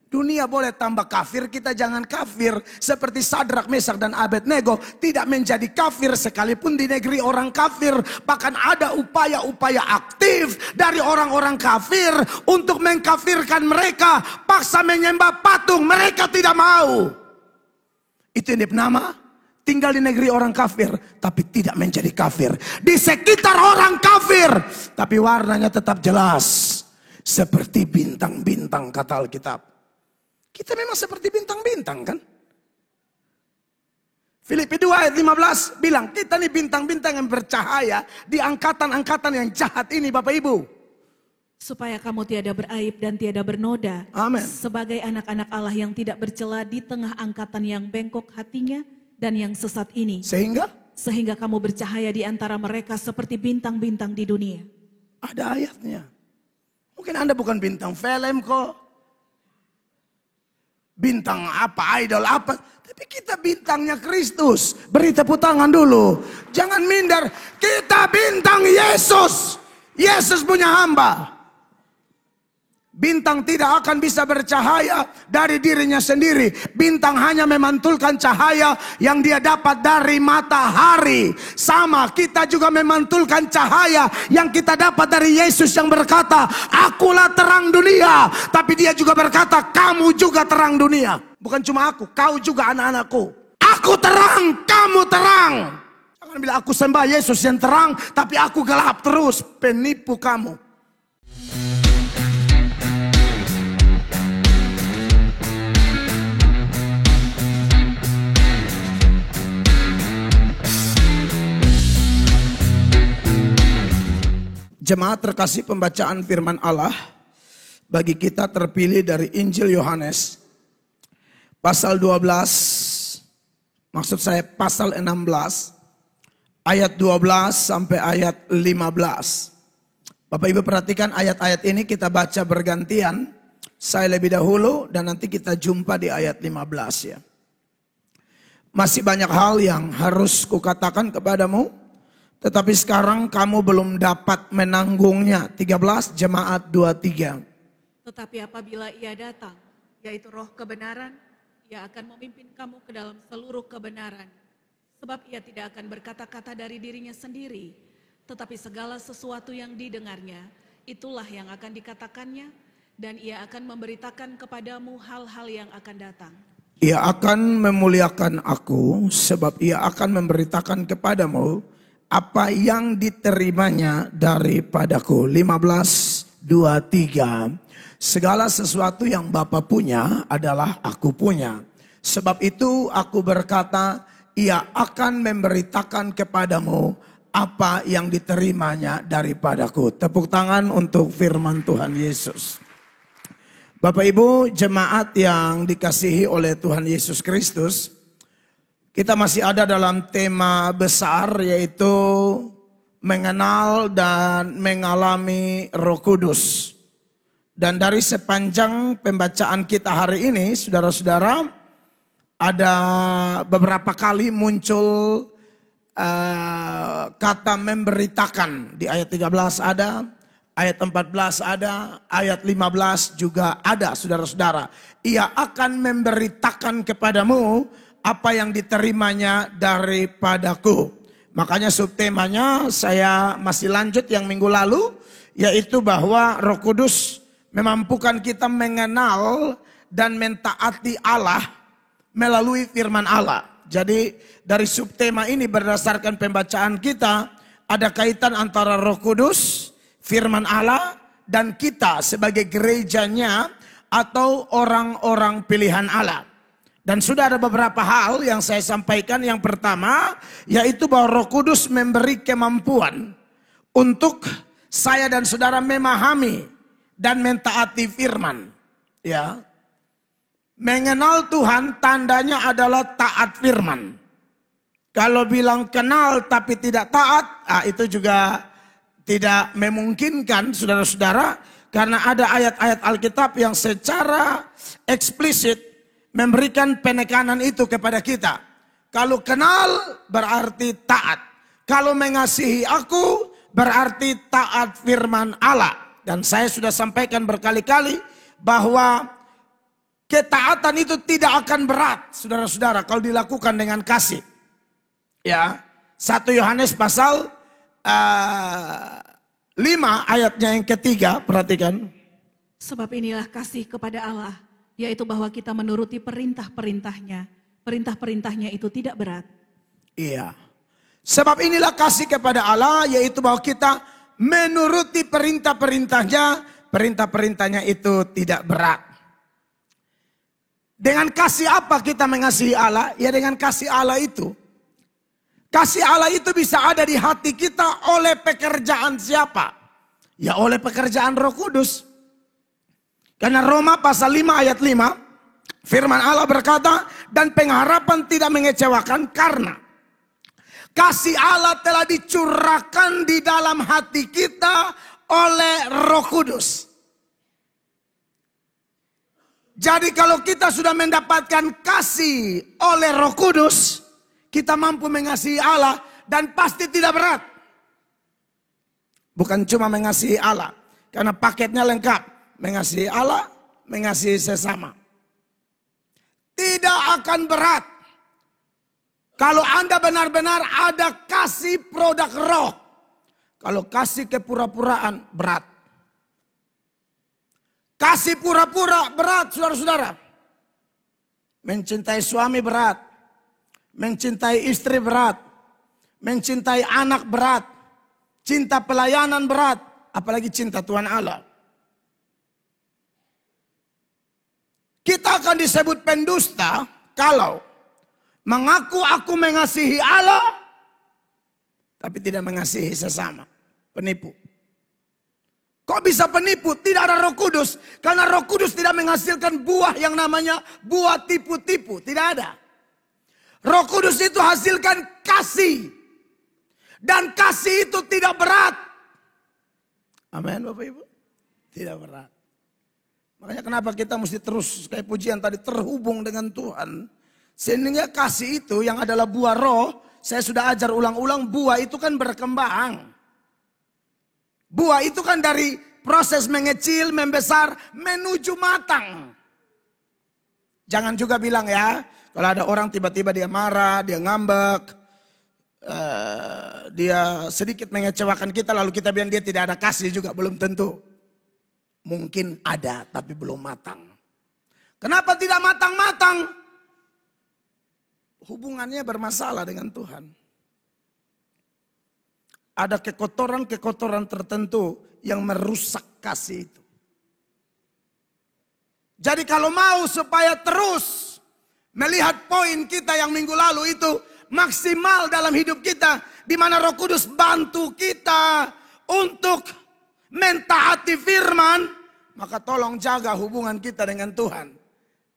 Dunia boleh tambah kafir, kita jangan kafir. Seperti Sadrak, Mesak, dan Abednego tidak menjadi kafir sekalipun di negeri orang kafir. Bahkan ada upaya-upaya aktif dari orang-orang kafir untuk mengkafirkan mereka. Paksa menyembah patung, mereka tidak mau. Itu yang bernama tinggal di negeri orang kafir, tapi tidak menjadi kafir. Di sekitar orang kafir, tapi warnanya tetap jelas. Seperti bintang-bintang kata Alkitab. Kita memang seperti bintang-bintang kan? Filipi 2 ayat 15 bilang, kita nih bintang-bintang yang bercahaya di angkatan-angkatan yang jahat ini Bapak Ibu. Supaya kamu tiada beraib dan tiada bernoda. Amin. Sebagai anak-anak Allah yang tidak bercela di tengah angkatan yang bengkok hatinya dan yang sesat ini. Sehingga kamu bercahaya di antara mereka seperti bintang-bintang di dunia. Ada ayatnya. Mungkin Anda bukan bintang film kok. Bintang apa, idol apa. Tapi kita bintangnya Kristus. Beri tepuk tangan dulu. Jangan minder. Kita bintang Yesus. Yesus punya hamba. Bintang tidak akan bisa bercahaya dari dirinya sendiri. Bintang hanya memantulkan cahaya yang dia dapat dari matahari. Sama, kita juga memantulkan cahaya yang kita dapat dari Yesus yang berkata, akulah terang dunia. Tapi dia juga berkata, kamu juga terang dunia. Bukan cuma aku, kau juga anak-anakku. Aku terang, kamu terang. Jangan bilang aku sembah Yesus yang terang, tapi aku gelap terus. Penipu kamu. Jemaat terkasih, pembacaan firman Allah bagi kita terpilih dari Injil Yohanes pasal 12, maksud saya pasal 16 ayat 12 sampai ayat 15. Bapak Ibu perhatikan ayat-ayat ini kita baca bergantian. Saya lebih dahulu dan nanti kita jumpa di ayat 15 ya. Masih banyak hal yang harus kukatakan kepadamu, tetapi sekarang kamu belum dapat menanggungnya. 13 Jemaat 23. Tetapi apabila ia datang, yaitu roh kebenaran, ia akan memimpin kamu ke dalam seluruh kebenaran. Sebab ia tidak akan berkata-kata dari dirinya sendiri, tetapi segala sesuatu yang didengarnya, itulah yang akan dikatakannya, dan ia akan memberitakan kepadamu hal-hal yang akan datang. Ia akan memuliakan aku, sebab ia akan memberitakan kepadamu apa yang diterimanya daripadaku. 15:23. Segala sesuatu yang Bapa punya adalah aku punya. Sebab itu aku berkata, ia akan memberitakan kepadamu apa yang diterimanya daripadaku. Tepuk tangan untuk firman Tuhan Yesus. Bapak Ibu jemaat yang dikasihi oleh Tuhan Yesus Kristus, kita masih ada dalam tema besar yaitu mengenal dan mengalami Roh Kudus. Dan dari sepanjang pembacaan kita hari ini, saudara-saudara, ada beberapa kali muncul kata memberitakan. Di ayat 13 ada, ayat 14 ada, ayat 15 juga ada, saudara-saudara. Ia akan memberitakan kepadamu apa yang diterimanya daripadaku. Makanya subtemanya saya masih lanjut yang minggu lalu, yaitu bahwa Roh Kudus memampukan kita mengenal dan mentaati Allah melalui firman Allah. Jadi dari subtema ini berdasarkan pembacaan kita, ada kaitan antara Roh Kudus, firman Allah, dan kita sebagai gerejanya atau orang-orang pilihan Allah. Dan sudah ada beberapa hal yang saya sampaikan. Yang pertama, yaitu bahwa Roh Kudus memberi kemampuan untuk saya dan saudara memahami dan mentaati firman. Ya, mengenal Tuhan tandanya adalah taat firman. Kalau bilang kenal tapi tidak taat, itu juga tidak memungkinkan, saudara-saudara. Karena ada ayat-ayat Alkitab yang secara eksplisit memberikan penekanan itu kepada kita. Kalau kenal berarti taat. Kalau mengasihi aku berarti taat firman Allah. Dan saya sudah sampaikan berkali-kali bahwa ketaatan itu tidak akan berat, saudara-saudara, kalau dilakukan dengan kasih. Ya, 1 Yohanes pasal 5 ayatnya yang ketiga, perhatikan. Sebab inilah kasih kepada Allah, yaitu bahwa kita menuruti perintah-perintahnya. Perintah-perintahnya itu tidak berat. Iya. Sebab inilah kasih kepada Allah, yaitu bahwa kita menuruti perintah-perintahnya. Perintah-perintahnya itu tidak berat. Dengan kasih apa kita mengasihi Allah? Ya dengan kasih Allah itu. Kasih Allah itu bisa ada di hati kita oleh pekerjaan siapa? Ya oleh pekerjaan Roh Kudus. Karena Roma pasal 5 ayat 5, firman Allah berkata, dan pengharapan tidak mengecewakan karena kasih Allah telah dicurahkan di dalam hati kita oleh Roh Kudus. Jadi kalau kita sudah mendapatkan kasih oleh Roh Kudus, kita mampu mengasihi Allah dan pasti tidak berat. Bukan cuma mengasihi Allah, karena paketnya lengkap. Mengasihi Allah, mengasihi sesama. Tidak akan berat. Kalau Anda benar-benar ada kasih produk roh. Kalau kasih kepura-puraan berat. Kasih pura-pura berat, saudara-saudara. Mencintai suami berat. Mencintai istri berat. Mencintai anak berat. Cinta pelayanan berat. Apalagi cinta Tuhan Allah. Kita akan disebut pendusta kalau mengaku aku mengasihi Allah, tapi tidak mengasihi sesama. Penipu. Kok bisa penipu? Tidak ada Roh Kudus. Karena Roh Kudus tidak menghasilkan buah yang namanya buah tipu-tipu. Tidak ada. Roh Kudus itu hasilkan kasih. Dan kasih itu tidak berat. Amin Bapak Ibu. Tidak berat. Makanya kenapa kita mesti terus kayak pujian tadi terhubung dengan Tuhan. Sehingga kasih itu yang adalah buah roh. Saya sudah ajar ulang-ulang, buah itu kan berkembang. Buah itu kan dari proses mengecil, membesar, menuju matang. Jangan juga bilang ya, kalau ada orang tiba-tiba dia marah, dia ngambek, dia sedikit mengecewakan kita, lalu kita bilang dia tidak ada kasih juga, belum tentu. Mungkin ada, tapi belum matang. Kenapa tidak matang-matang? Hubungannya bermasalah dengan Tuhan. Ada kekotoran-kekotoran tertentu yang merusak kasih itu. Jadi kalau mau supaya terus melihat poin kita yang minggu lalu itu maksimal dalam hidup kita, di mana Roh Kudus bantu kita untuk mentaati firman, maka tolong jaga hubungan kita dengan Tuhan.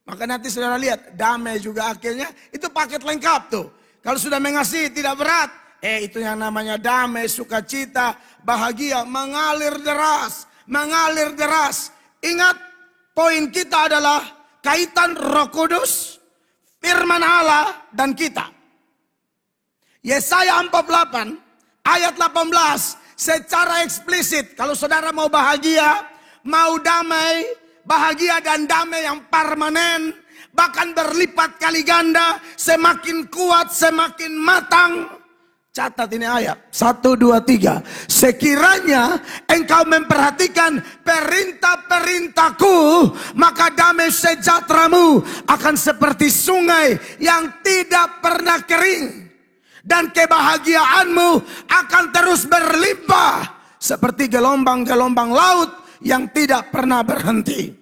Maka nanti saudara lihat, damai juga akhirnya, itu paket lengkap tuh. Kalau sudah mengasihi tidak berat, itu yang namanya damai, sukacita, bahagia, mengalir deras, mengalir deras. Ingat, poin kita adalah kaitan Roh Kudus, firman Allah, dan kita. Yesaya 48 ayat 18 secara eksplisit, kalau saudara mau bahagia, mau damai, bahagia dan damai yang permanen, bahkan berlipat kali ganda, semakin kuat, semakin matang. Catat ini ayat 1, 2, 3. Sekiranya engkau memperhatikan perintah-perintahku, maka damai sejahteramu akan seperti sungai yang tidak pernah kering. Dan kebahagiaanmu akan terus berlimpah seperti gelombang-gelombang laut yang tidak pernah berhenti.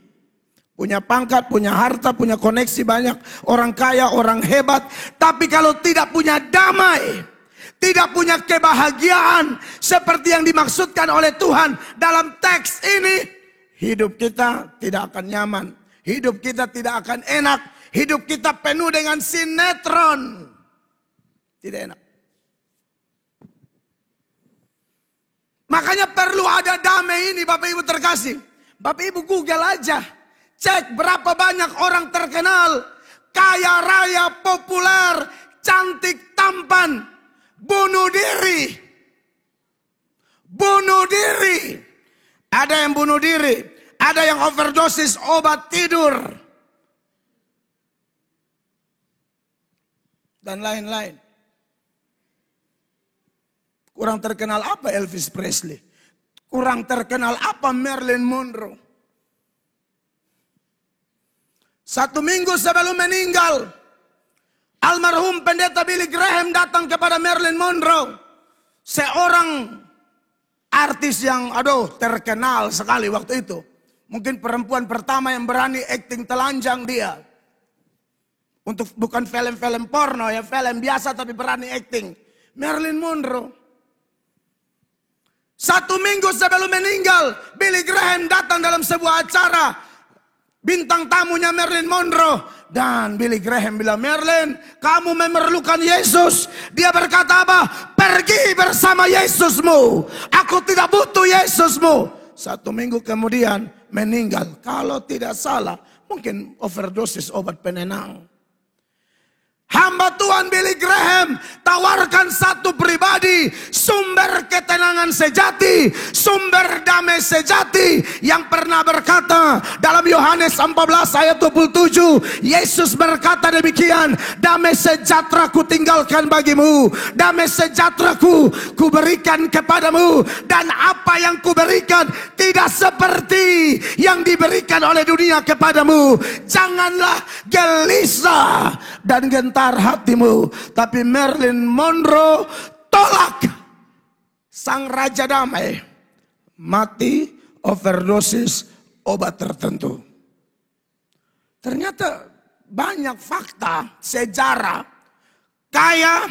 Punya pangkat, punya harta, punya koneksi banyak, orang kaya, orang hebat, tapi kalau tidak punya damai, tidak punya kebahagiaan seperti yang dimaksudkan oleh Tuhan dalam teks ini, hidup kita tidak akan nyaman, hidup kita tidak akan enak, hidup kita penuh dengan sinetron. Tidak enak. Makanya perlu ada damai ini, Bapak Ibu terkasih. Bapak Ibu Google aja, cek berapa banyak orang terkenal, kaya raya, populer, cantik, tampan, bunuh diri. Bunuh diri. Ada yang bunuh diri, ada yang overdosis obat tidur. dan lain-lain. Kurang terkenal apa Elvis Presley? Kurang terkenal apa Marilyn Monroe? 1 minggu sebelum meninggal, almarhum pendeta Billy Graham datang kepada Marilyn Monroe. Seorang artis yang terkenal sekali waktu itu. Mungkin perempuan pertama yang berani akting telanjang dia. Untuk bukan film-film porno ya, film biasa tapi berani akting. Marilyn Monroe. 1 minggu sebelum meninggal, Billy Graham datang dalam sebuah acara. Bintang tamunya Marilyn Monroe. Dan Billy Graham bilang, Marilyn, kamu memerlukan Yesus. Dia berkata apa? Pergi bersama Yesusmu. Aku tidak butuh Yesusmu. 1 minggu kemudian meninggal. Kalau tidak salah, mungkin overdosis obat penenang. Hamba Tuhan Billy Graham tawarkan satu pribadi, sumber ketenangan sejati, sumber damai sejati, yang pernah berkata dalam Yohanes 14 ayat 27, Yesus berkata demikian, damai sejahtera ku tinggalkan bagimu, damai sejahtera ku berikan kepadamu, dan apa yang ku berikan tidak seperti yang diberikan oleh dunia kepadamu. Janganlah gelisah dan gentar hatimu. Tapi Marilyn Monroe tolak. Sang raja damai mati overdosis obat tertentu. Ternyata banyak fakta sejarah, kaya,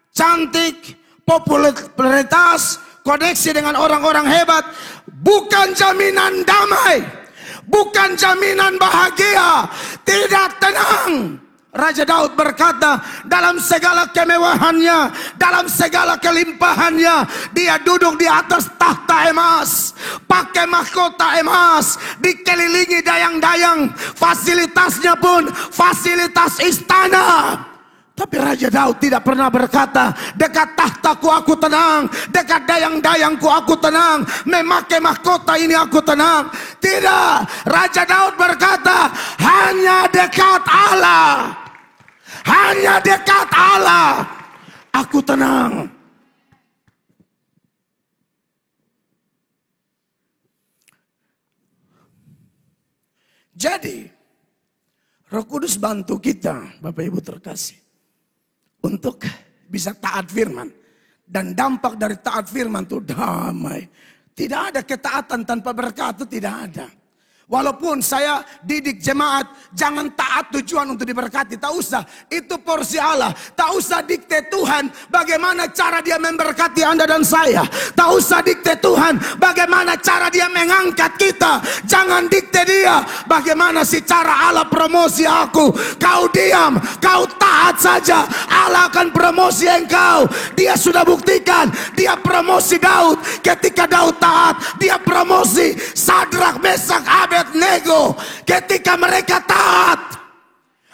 cantik, popularitas, koneksi dengan orang-orang hebat bukan jaminan damai, bukan jaminan bahagia, tidak tenang. Raja Daud berkata, dalam segala kemewahannya, dalam segala kelimpahannya, dia duduk di atas tahta emas, pakai mahkota emas, dikelilingi dayang-dayang, fasilitasnya pun fasilitas istana. Tapi Raja Daud tidak pernah berkata, dekat tahtaku aku tenang, dekat dayang-dayangku aku tenang, memakai mahkota ini aku tenang. Tidak, Raja Daud berkata, hanya dekat Allah, hanya dekat Allah aku tenang. Jadi Roh Kudus bantu kita, Bapak Ibu terkasih, untuk bisa taat firman. Dan dampak dari taat firman itu damai. Tidak ada ketaatan tanpa berkat, itu tidak ada. Walaupun saya didik jemaat, jangan taat tujuan untuk diberkati. Tak usah, itu porsi Allah. Tak usah dikte Tuhan bagaimana cara dia memberkati Anda dan saya. Tak usah dikte Tuhan bagaimana cara dia mengangkat kita. Jangan dikte dia bagaimana sih cara Allah promosi aku. Kau diam, kau taat saja, Allah akan promosi engkau. Dia sudah buktikan, dia promosi Daud. Ketika Daud taat, dia promosi Sadrak, Mesak, Abednego. Ketika mereka taat,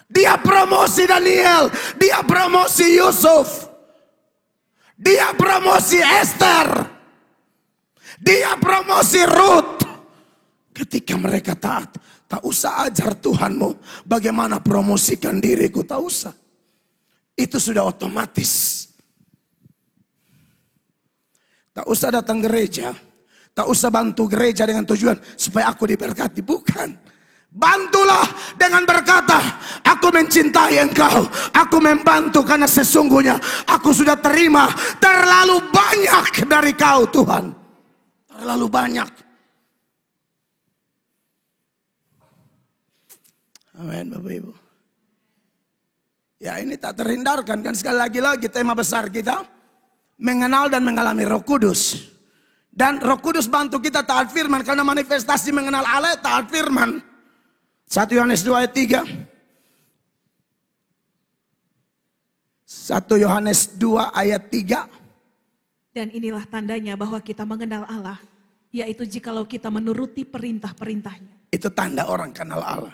dia promosi Daniel, dia promosi Yusuf, dia promosi Esther, dia promosi Ruth. Ketika mereka taat, tak usah ajar Tuhanmu bagaimana promosikan diriku, tak usah. Itu sudah otomatis. Tak usah datang gereja, tak usah bantu gereja dengan tujuan supaya aku diberkati. Bukan. Bantulah dengan berkata, aku mencintai engkau, aku membantu karena sesungguhnya aku sudah terima terlalu banyak dari kau Tuhan. Terlalu banyak. Amin Bapak Ibu. Ya, ini tak terhindarkan kan, sekali lagi tema besar kita mengenal dan mengalami Roh Kudus. Dan Roh Kudus bantu kita taat firman, karena manifestasi mengenal Allah taat firman. 1 Yohanes 2 ayat 3. 1 Yohanes 2 ayat 3. Dan inilah tandanya bahwa kita mengenal Allah, yaitu jikalau kita menuruti perintah-perintahnya. Itu tanda orang kenal Allah.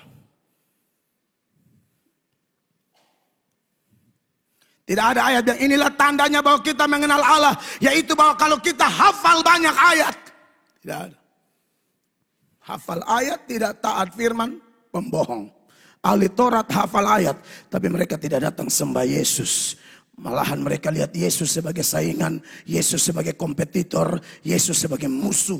Tidak ada ayat yang inilah tandanya bahwa kita mengenal Allah, yaitu bahwa kalau kita hafal banyak ayat. Tidak ada. Hafal ayat tidak taat firman, pembohong. ahli Taurat, hafal ayat. Tapi mereka tidak datang sembah Yesus. Malahan mereka lihat Yesus sebagai saingan, Yesus sebagai kompetitor, Yesus sebagai musuh.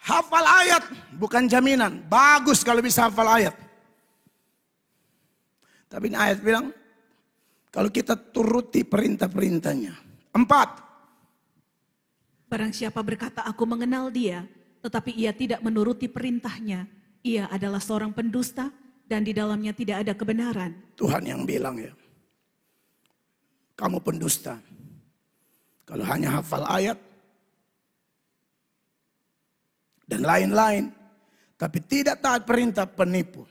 Hafal ayat bukan jaminan. Bagus kalau bisa hafal ayat. Tapi ini ayat bilang, kalau kita turuti perintah-perintahnya. 4. Barang siapa berkata aku mengenal dia, tetapi ia tidak menuruti perintahnya, ia adalah seorang pendusta dan di dalamnya tidak ada kebenaran. Tuhan yang bilang ya, kamu pendusta. Kalau hanya hafal ayat dan lain-lain, tapi tidak taat perintah, penipu.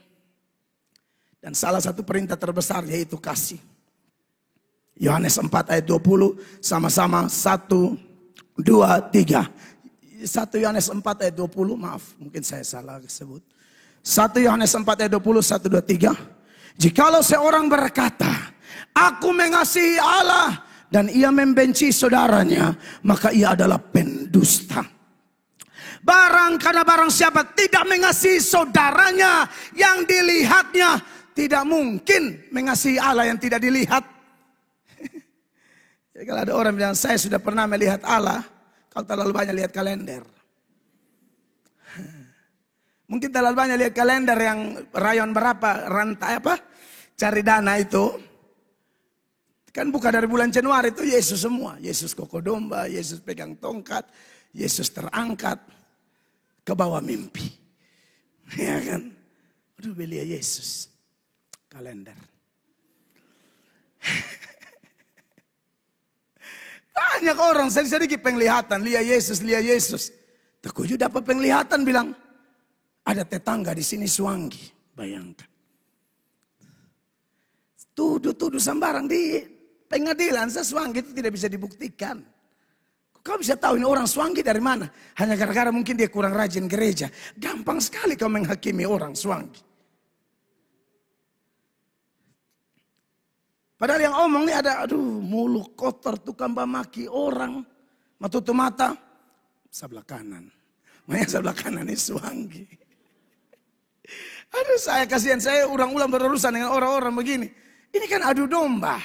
Dan salah satu perintah terbesar yaitu kasih. Yohanes 4 ayat 20, sama-sama 1, 2, 3. 1 Yohanes 4 ayat 20, maaf mungkin saya salah sebut. 1 Yohanes 4 ayat 20, 1, 2, 3. Jikalau seorang berkata, aku mengasihi Allah dan ia membenci saudaranya, maka ia adalah pendusta. Karena barang siapa tidak mengasihi saudaranya yang dilihatnya, tidak mungkin mengasihi Allah yang tidak dilihat. Jadi kalau ada orang bilang, saya sudah pernah melihat Allah, kalau terlalu banyak lihat kalender. Mungkin terlalu banyak lihat kalender yang rayon berapa, rantai apa, cari dana itu. Kan buka dari bulan Januari itu Yesus semua. Yesus koko domba, Yesus pegang tongkat, Yesus terangkat ke bawah mimpi. Ya kan? Aduh belia Yesus. Kalender. Banyak orang sedikit penglihatan, lihat Yesus, lihat Yesus. Terkuju dapat penglihatan bilang, ada tetangga di sini suanggi. Bayangkan. Tuduh sembarang di pengadilan, sesuanggi itu tidak bisa dibuktikan. Kau bisa tahu ini orang suanggi dari mana? Hanya gara-gara mungkin dia kurang rajin gereja. Gampang sekali kau menghakimi orang suanggi. Padahal yang omong ini ada, aduh mulut kotor, tukang bamaki orang. Matutu mata, sebelah kanan. Makanya sebelah kanan ini suanggi. Aduh saya kasihan, saya ulang-ulang berurusan dengan orang-orang begini. Ini kan adu domba.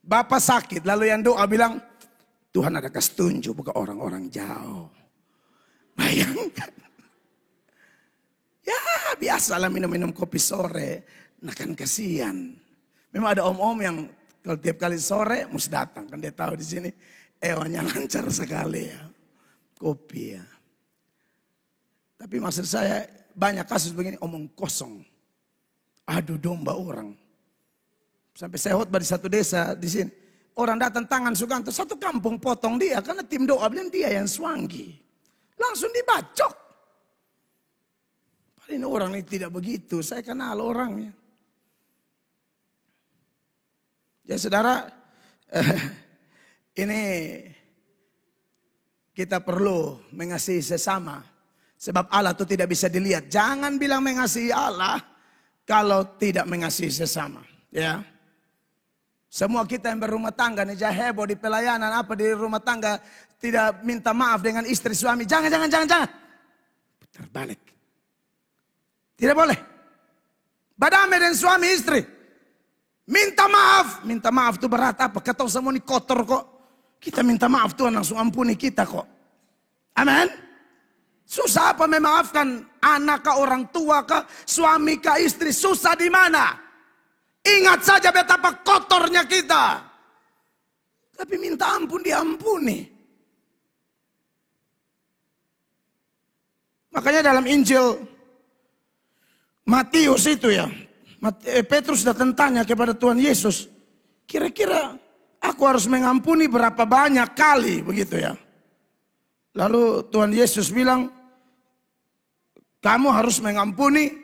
Bapak sakit, lalu yang doa bilang, Tuhan ada kasih tunjuk bukan orang-orang jauh. Bayangkan. Ya biasalah minum-minum kopi sore. Nah kan kasihan. Memang ada om-om yang kalau tiap kali sore mesti datang. Kan dia tahu di sini ewannya lancar sekali ya. Kopi ya. Tapi maksud saya banyak kasus begini omong kosong. Adu domba orang. Sampai saya khotbah di satu desa di sini. Orang datang tangan Suganto, satu kampung potong dia karena tim doa bilang dia yang suanggi. Langsung dibacok. Padahal ini orang ini tidak begitu, saya kenal orangnya. Ya saudara, ini kita perlu mengasihi sesama. Sebab Allah itu tidak bisa dilihat. Jangan bilang mengasihi Allah kalau tidak mengasihi sesama. Ya. Semua kita yang berumah tangga nih heboh di pelayanan apa di rumah tangga tidak minta maaf dengan istri suami. Jangan. Putar balik. Tidak boleh. Badame dengan suami istri. Minta maaf itu berat apa? Kata semua ini kotor kok. Kita minta maaf Tuhan langsung ampuni kita kok. Amin. Susah apa memaafkan anak kah, orang tua kah, suami kah, istri. Susah di mana? Ingat saja betapa kotornya kita. Tapi minta ampun diampuni. Makanya dalam Injil Matius itu ya. Petrus datang tanya kepada Tuhan Yesus, kira-kira aku harus mengampuni berapa banyak kali begitu ya. Lalu Tuhan Yesus bilang, kamu harus mengampuni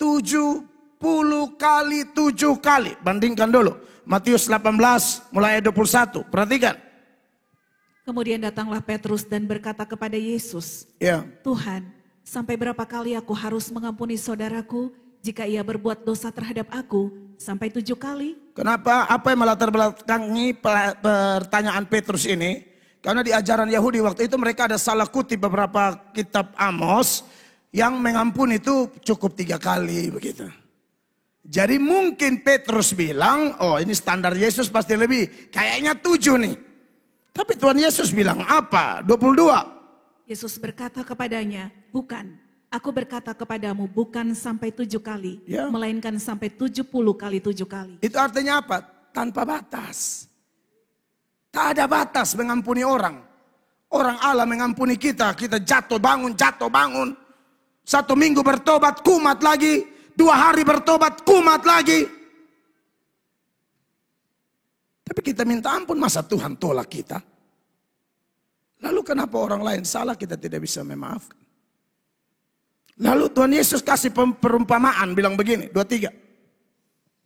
70 kali 7 kali. Bandingkan dulu Matius 18 mulai 21, perhatikan. Kemudian datanglah Petrus dan berkata kepada Yesus, Ya. Tuhan, sampai berapa kali aku harus mengampuni saudaraku jika ia berbuat dosa terhadap aku? Sampai 7 kali? Kenapa? Apa yang melatar belakangi pertanyaan Petrus ini? Karena di ajaran Yahudi waktu itu mereka ada salah kutip beberapa kitab Amos Yang mengampuni itu cukup 3 kali begitu. Jadi mungkin Petrus bilang, oh ini standar Yesus pasti lebih. Kayaknya 7 nih. Tapi Tuhan Yesus bilang apa? 22. Yesus berkata kepadanya, bukan. Aku berkata kepadamu bukan sampai 7 kali. Ya. Melainkan sampai 70 kali 7 kali. Itu artinya apa? Tanpa batas. Tak ada batas mengampuni orang. Orang Allah mengampuni kita. Kita jatuh bangun, jatuh bangun. 1 minggu bertobat, kumat lagi. 2 hari bertobat, kumat lagi. Tapi kita minta ampun, masa Tuhan tolak kita? Lalu kenapa orang lain salah kita tidak bisa memaafkan? Lalu Tuhan Yesus kasih perumpamaan, bilang begini, 23.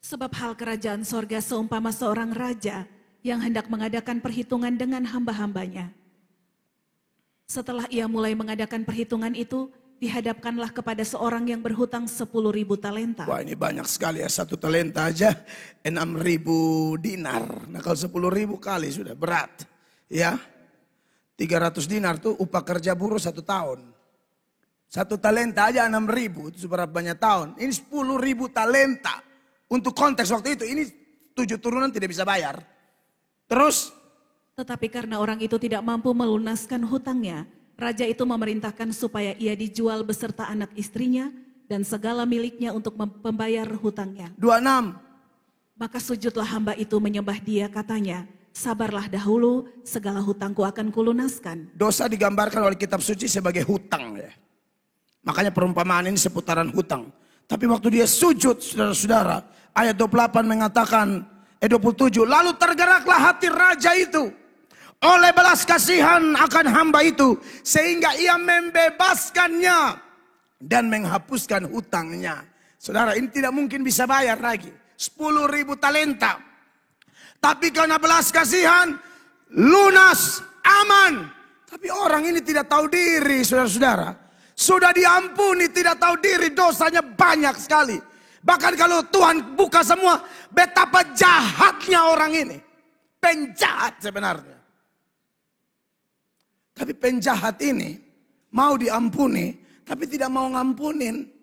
Sebab hal kerajaan sorga seumpama seorang raja yang hendak mengadakan perhitungan dengan hamba-hambanya. Setelah ia mulai mengadakan perhitungan itu, dihadapkanlah kepada seorang yang berhutang 10.000 talenta. Wah ini banyak sekali ya, 1 talenta aja 6.000 dinar. Nah kalau 10.000 kali sudah berat. Ya, 300 dinar tuh upah kerja buruh 1 tahun. 1 talenta aja 6.000, itu seberapa banyak tahun. Ini 10.000 talenta. Untuk konteks waktu itu, ini 7 turunan tidak bisa bayar. Terus? Tetapi karena orang itu tidak mampu melunaskan hutangnya, raja itu memerintahkan supaya ia dijual beserta anak istrinya dan segala miliknya untuk membayar hutangnya. 26. Maka sujudlah hamba itu menyembah dia, katanya, sabarlah dahulu, segala hutangku akan kulunaskan. Dosa digambarkan oleh kitab suci sebagai hutang ya. Makanya perumpamaan ini seputaran hutang. Tapi waktu dia sujud, saudara-saudara, ayat 28 mengatakan, 27, lalu tergeraklah hati raja itu oleh belas kasihan akan hamba itu, sehingga ia membebaskannya dan menghapuskan hutangnya. Saudara, ini tidak mungkin bisa bayar lagi. 10.000 talenta. Tapi karena belas kasihan, lunas, aman. Tapi orang ini tidak tahu diri, saudara-saudara. Sudah diampuni, tidak tahu diri, dosanya banyak sekali. Bahkan kalau Tuhan buka semua, betapa jahatnya orang ini. Penjahat sebenarnya. Tapi penjahat ini mau diampuni, tapi tidak mau ngampunin.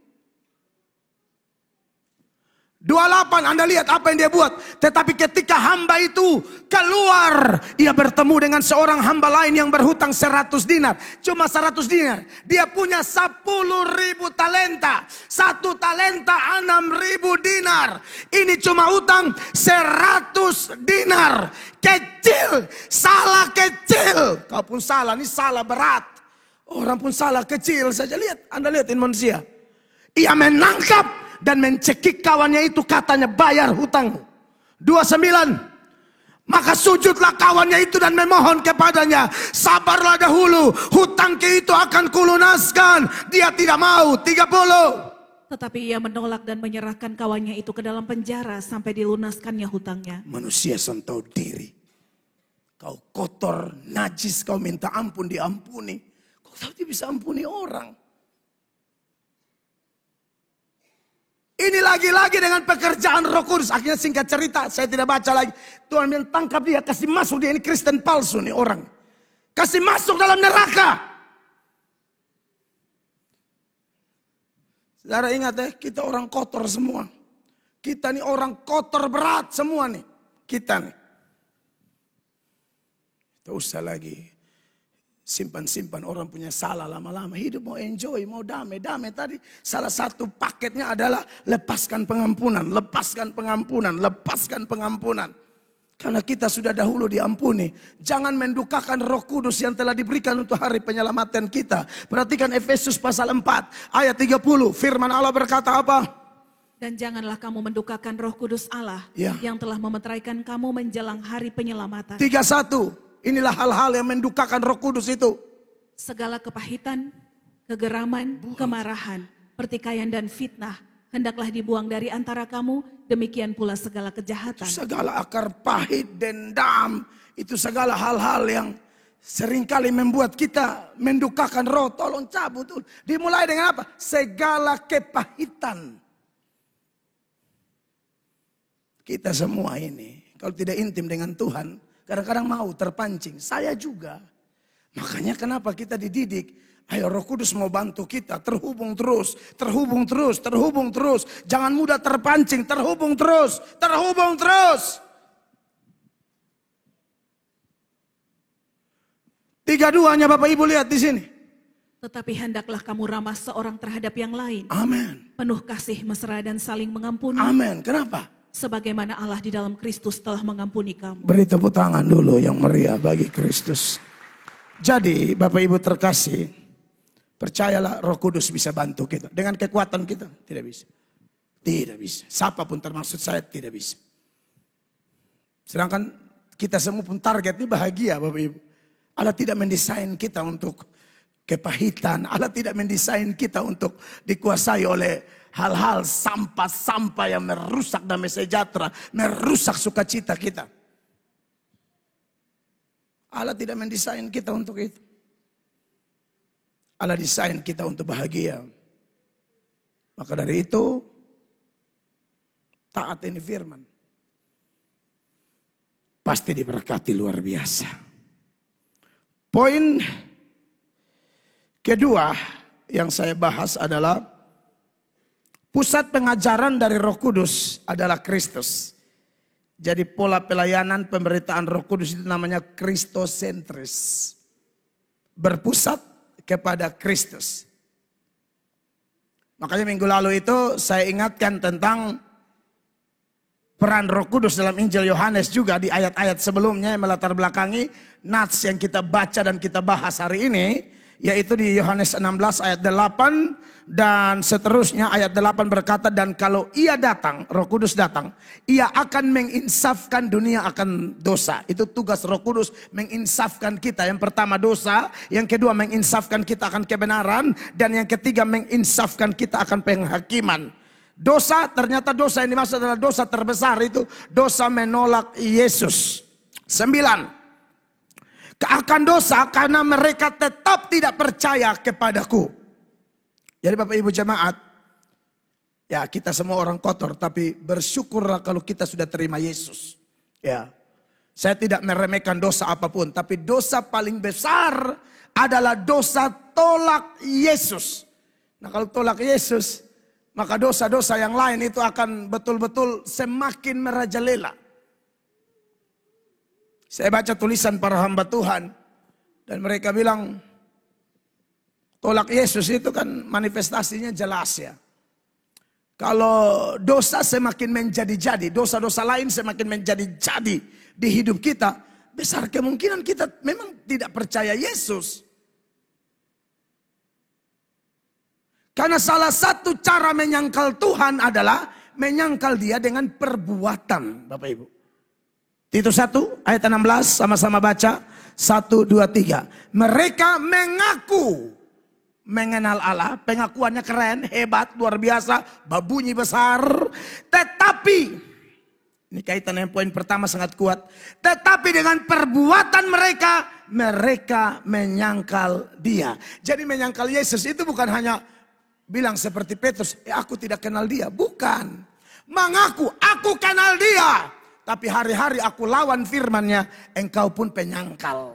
28, Anda lihat apa yang dia buat. Tetapi ketika hamba itu keluar, ia bertemu dengan seorang hamba lain yang berhutang 100 dinar. Cuma 100 dinar. Dia punya 10.000 talenta. 1 talenta 6.000 dinar. Ini cuma hutang 100 dinar. Kecil, salah kecil. Kau pun salah, ini salah berat. Orang pun salah kecil saja. Lihat, Anda lihatin manusia. Ia menangkap dan mencekik kawannya itu, katanya bayar hutangmu. 29. Maka sujudlah kawannya itu dan memohon kepadanya, sabarlah dahulu, hutangku itu akan kulunaskan. Dia tidak mau. 30. Tetapi ia menolak dan menyerahkan kawannya itu ke dalam penjara sampai dilunaskannya hutangnya. Manusia tahu diri. Kau kotor, najis, kau minta ampun, diampuni. Kau tahu dia bisa ampuni orang. Ini lagi-lagi dengan pekerjaan Roh Kudus. Akhirnya singkat cerita, saya tidak baca lagi. Tuhan bilang tangkap dia, kasih masuk dia. Ini Kristen palsu nih orang. Kasih masuk dalam neraka. Saudara ingat ya, kita orang kotor semua. Kita nih orang kotor berat semua nih. Kita nih. Tidak usah lagi simpan-simpan orang punya salah lama-lama. Hidup mau enjoy, mau damai. Damai tadi salah satu paketnya adalah lepaskan pengampunan. Lepaskan pengampunan, lepaskan pengampunan. Karena kita sudah dahulu diampuni. Jangan mendukakan Roh Kudus yang telah diberikan untuk hari penyelamatan kita. Perhatikan Efesus pasal 4 ayat 30. Firman Allah berkata apa? Dan janganlah kamu mendukakan Roh Kudus Allah yang telah memeteraikan kamu menjelang hari penyelamatan. 31. Inilah hal-hal yang mendukakan Roh Kudus itu. Segala kepahitan, kegeraman, kemarahan, pertikaian dan fitnah hendaklah dibuang dari antara kamu, demikian pula segala kejahatan. Segala akar pahit, dendam, itu segala hal-hal yang seringkali membuat kita mendukakan Roh. Tolong cabut. Dimulai dengan apa? Segala kepahitan. Kita semua ini, kalau tidak intim dengan Tuhan, kadang-kadang mau terpancing. Saya juga. Makanya kenapa kita dididik Ayo Roh Kudus mau bantu kita, terhubung terus, terhubung terus, terhubung terus. Jangan mudah terpancing, terhubung terus, terhubung terus. 32-nya Bapak Ibu lihat di sini. Tetapi hendaklah kamu ramah seorang terhadap yang lain. Amin. Penuh kasih mesra dan saling mengampuni. Amin. Kenapa? Sebagaimana Allah di dalam Kristus telah mengampuni kamu. Beri tepuk tangan dulu yang meriah bagi Kristus. Jadi Bapak Ibu terkasih, percayalah Roh Kudus bisa bantu kita. Dengan kekuatan kita tidak bisa. Tidak bisa. Siapapun termasuk saya tidak bisa. Sedangkan kita semua pun targetnya bahagia Bapak Ibu. Allah tidak mendesain kita untuk kepahitan. Allah tidak mendesain kita untuk dikuasai oleh hal-hal sampah-sampah yang merusak damai sejahtera, merusak sukacita kita. Allah tidak mendesain kita untuk itu. Allah desain kita untuk bahagia. Maka dari itu, taat ini firman. Pasti diberkati luar biasa. Poin kedua yang saya bahas adalah pusat pengajaran dari Roh Kudus adalah Kristus. Jadi pola pelayanan pemberitaan Roh Kudus itu namanya kristosentris. Berpusat kepada Kristus. Makanya minggu lalu itu saya ingatkan tentang peran Roh Kudus dalam Injil Yohanes juga di ayat-ayat sebelumnya yang melatar belakangi nats yang kita baca dan kita bahas hari ini, yaitu di Yohanes 16 ayat 8 dan seterusnya. Ayat 8 berkata, dan kalau ia datang, Roh Kudus datang, ia akan menginsafkan dunia akan dosa. Itu tugas Roh Kudus, menginsafkan kita. Yang pertama dosa, yang kedua menginsafkan kita akan kebenaran, dan yang ketiga menginsafkan kita akan penghakiman. Dosa, ternyata dosa yang dimaksud adalah dosa terbesar, itu dosa menolak Yesus. 9. Akan dosa karena mereka tetap tidak percaya kepadaku. Jadi Bapak Ibu jemaat, ya kita semua orang kotor, tapi bersyukurlah kalau kita sudah terima Yesus. Ya, saya tidak meremehkan dosa apapun, tapi dosa paling besar adalah dosa tolak Yesus. Nah kalau tolak Yesus, maka dosa-dosa yang lain itu akan betul-betul semakin merajalela. Saya baca tulisan para hamba Tuhan dan mereka bilang tolak Yesus itu kan manifestasinya jelas ya. Kalau dosa semakin menjadi-jadi, dosa-dosa lain semakin menjadi-jadi di hidup kita, besar kemungkinan kita memang tidak percaya Yesus. Karena salah satu cara menyangkal Tuhan adalah menyangkal dia dengan perbuatan, Bapak Ibu. Titus 1 ayat 16 sama-sama baca. 1, 2, 3. Mereka mengaku mengenal Allah. Pengakuannya keren, hebat, luar biasa. Babunyi besar. Tetapi, ini kaitan dengan poin pertama sangat kuat. Tetapi dengan perbuatan mereka, mereka menyangkal dia. Jadi menyangkal Yesus itu bukan hanya bilang seperti Petrus, aku tidak kenal dia. Bukan. Mengaku, aku kenal dia. Tapi hari-hari aku lawan firman-Nya, engkau pun penyangkal.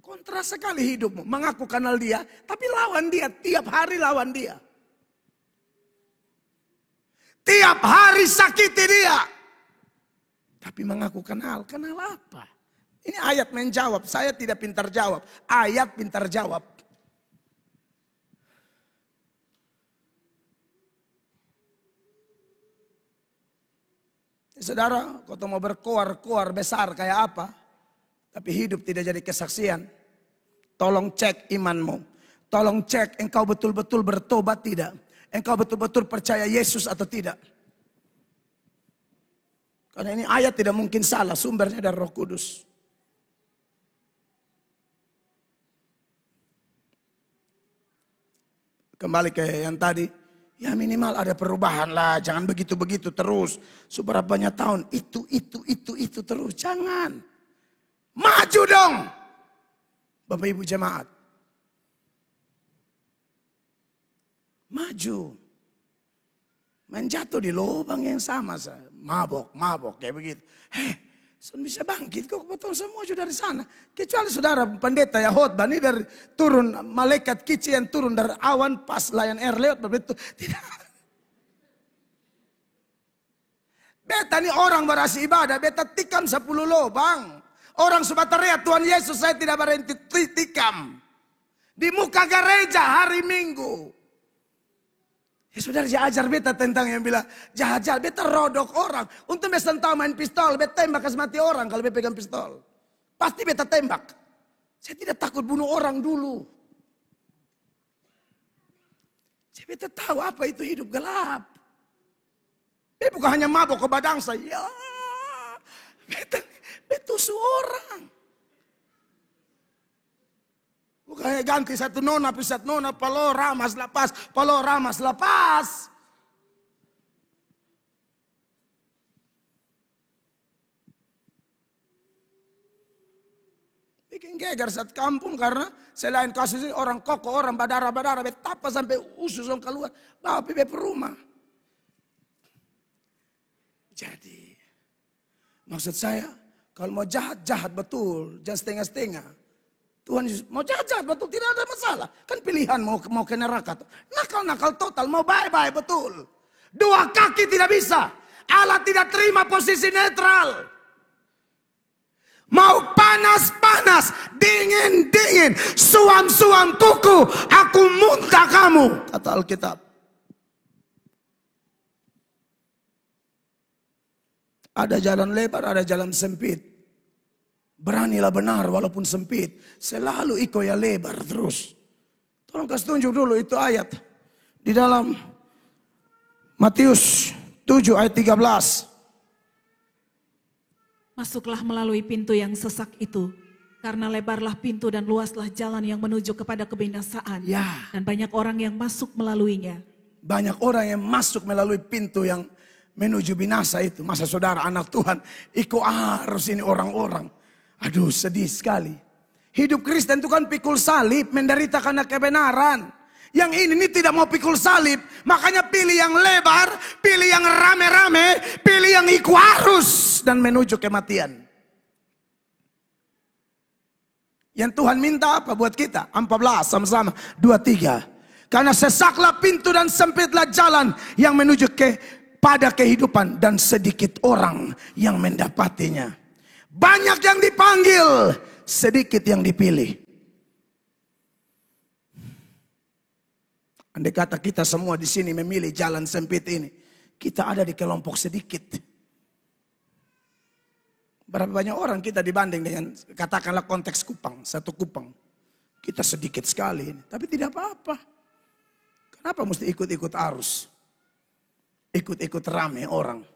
Kontra sekali hidupmu. Mengaku kenal dia, tapi lawan dia. Tiap hari lawan dia. Tiap hari sakiti dia. Tapi mengaku kenal. Kenal apa? Ini ayat menjawab. Saya tidak pintar jawab. Ayat pintar jawab. Saudara, kau mau berkoar-koar besar kayak apa, tapi hidup tidak jadi kesaksian. Tolong cek imanmu. Tolong cek engkau betul-betul bertobat tidak. Engkau betul-betul percaya Yesus atau tidak. Karena ini ayat tidak mungkin salah, sumbernya dari Roh Kudus. Kembali ke yang tadi. Ya minimal ada perubahan lah, jangan begitu-begitu terus. Seberapa banyak tahun, itu terus, jangan. Maju dong, Bapak Ibu jemaat. Maju. Main jatuh di lubang yang sama, mabok kayak begitu. Bisa bangkit kok betul semua sudah dari sana. Kecuali saudara pendeta ya khotbah ini dari turun malaikat kecil yang turun dari awan pas Lion Air lewat begitu. Tidak. Beta ini orang berasi ibadah, beta tikam 10 lubang. Orang sudah teriak Tuhan Yesus saya tidak berhenti tikam. Di muka gereja hari Minggu. Ya saudara dia ajar beta tentang yang bilang jahat-jahat. Beta rodok orang. Untuk beta tahu main pistol. Beta tembak kasih mati orang kalau beta pegang pistol. Pasti beta tembak. Saya tidak takut bunuh orang dulu. Saya beta tahu apa itu hidup gelap. Beta bukan hanya mabok ke badang saya. Beta tusuk orang. Bukannya ganti satu nona, pisat nona, palo ramas lepas, palo ramas lepas. Bikin geger saat kampung karena selain kasus ini orang koko, orang badara-badara, betapa sampai usus orang keluar, bawa pergi rumah. Jadi, maksud saya, kalau mau jahat-jahat betul, jangan setengah-setengah. Tuhan Yesus mau jahat-jahat betul, tidak ada masalah. Kan pilihan mau ke neraka. Nakal-nakal total, mau baik-baik betul. Dua kaki tidak bisa. Allah tidak terima posisi netral. Mau panas-panas, dingin-dingin, suam-suam kuku, aku muntah kamu. Kata Alkitab. Ada jalan lebar, ada jalan sempit. Beranilah benar walaupun sempit. Selalu ikut ya lebar terus. Tolong kasih tunjuk dulu itu ayat. Di dalam Matius 7 ayat 13. Masuklah melalui pintu yang sesak itu. Karena lebarlah pintu dan luaslah jalan yang menuju kepada kebinasaan. Ya. Dan banyak orang yang masuk melaluinya. Banyak orang yang masuk melalui pintu yang menuju binasa itu. Masa saudara anak Tuhan ikut arus ini orang-orang. Aduh sedih sekali. Hidup Kristen itu kan pikul salib, menderita karena kebenaran. Yang ini tidak mau pikul salib, makanya pilih yang lebar, pilih yang rame-rame, pilih yang ikut arus dan menuju kematian. Yang Tuhan minta apa buat kita? 14 sama-sama, 23. Karena sesaklah pintu dan sempitlah jalan yang menuju pada kehidupan dan sedikit orang yang mendapatinya. Banyak yang dipanggil, sedikit yang dipilih. Andai kata kita semua di sini memilih jalan sempit ini, kita ada di kelompok sedikit. Berapa banyak orang kita dibanding dengan katakanlah konteks Kupang, satu Kupang. Kita sedikit sekali, tapi tidak apa-apa. Kenapa mesti ikut-ikut arus? Ikut-ikut rame orang.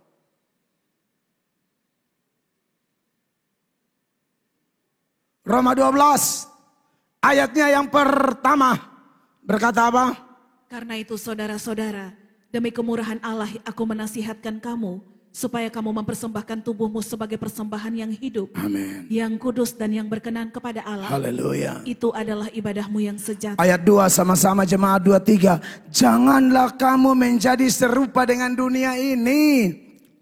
Roma 12 ayatnya yang pertama berkata apa? Karena itu saudara-saudara, demi kemurahan Allah aku menasihatkan kamu supaya kamu mempersembahkan tubuhmu sebagai persembahan yang hidup, Amin, yang kudus dan yang berkenan kepada Allah. Haleluya. Itu adalah ibadahmu yang sejati. Ayat 2 sama-sama jemaat 23. Janganlah kamu menjadi serupa dengan dunia ini,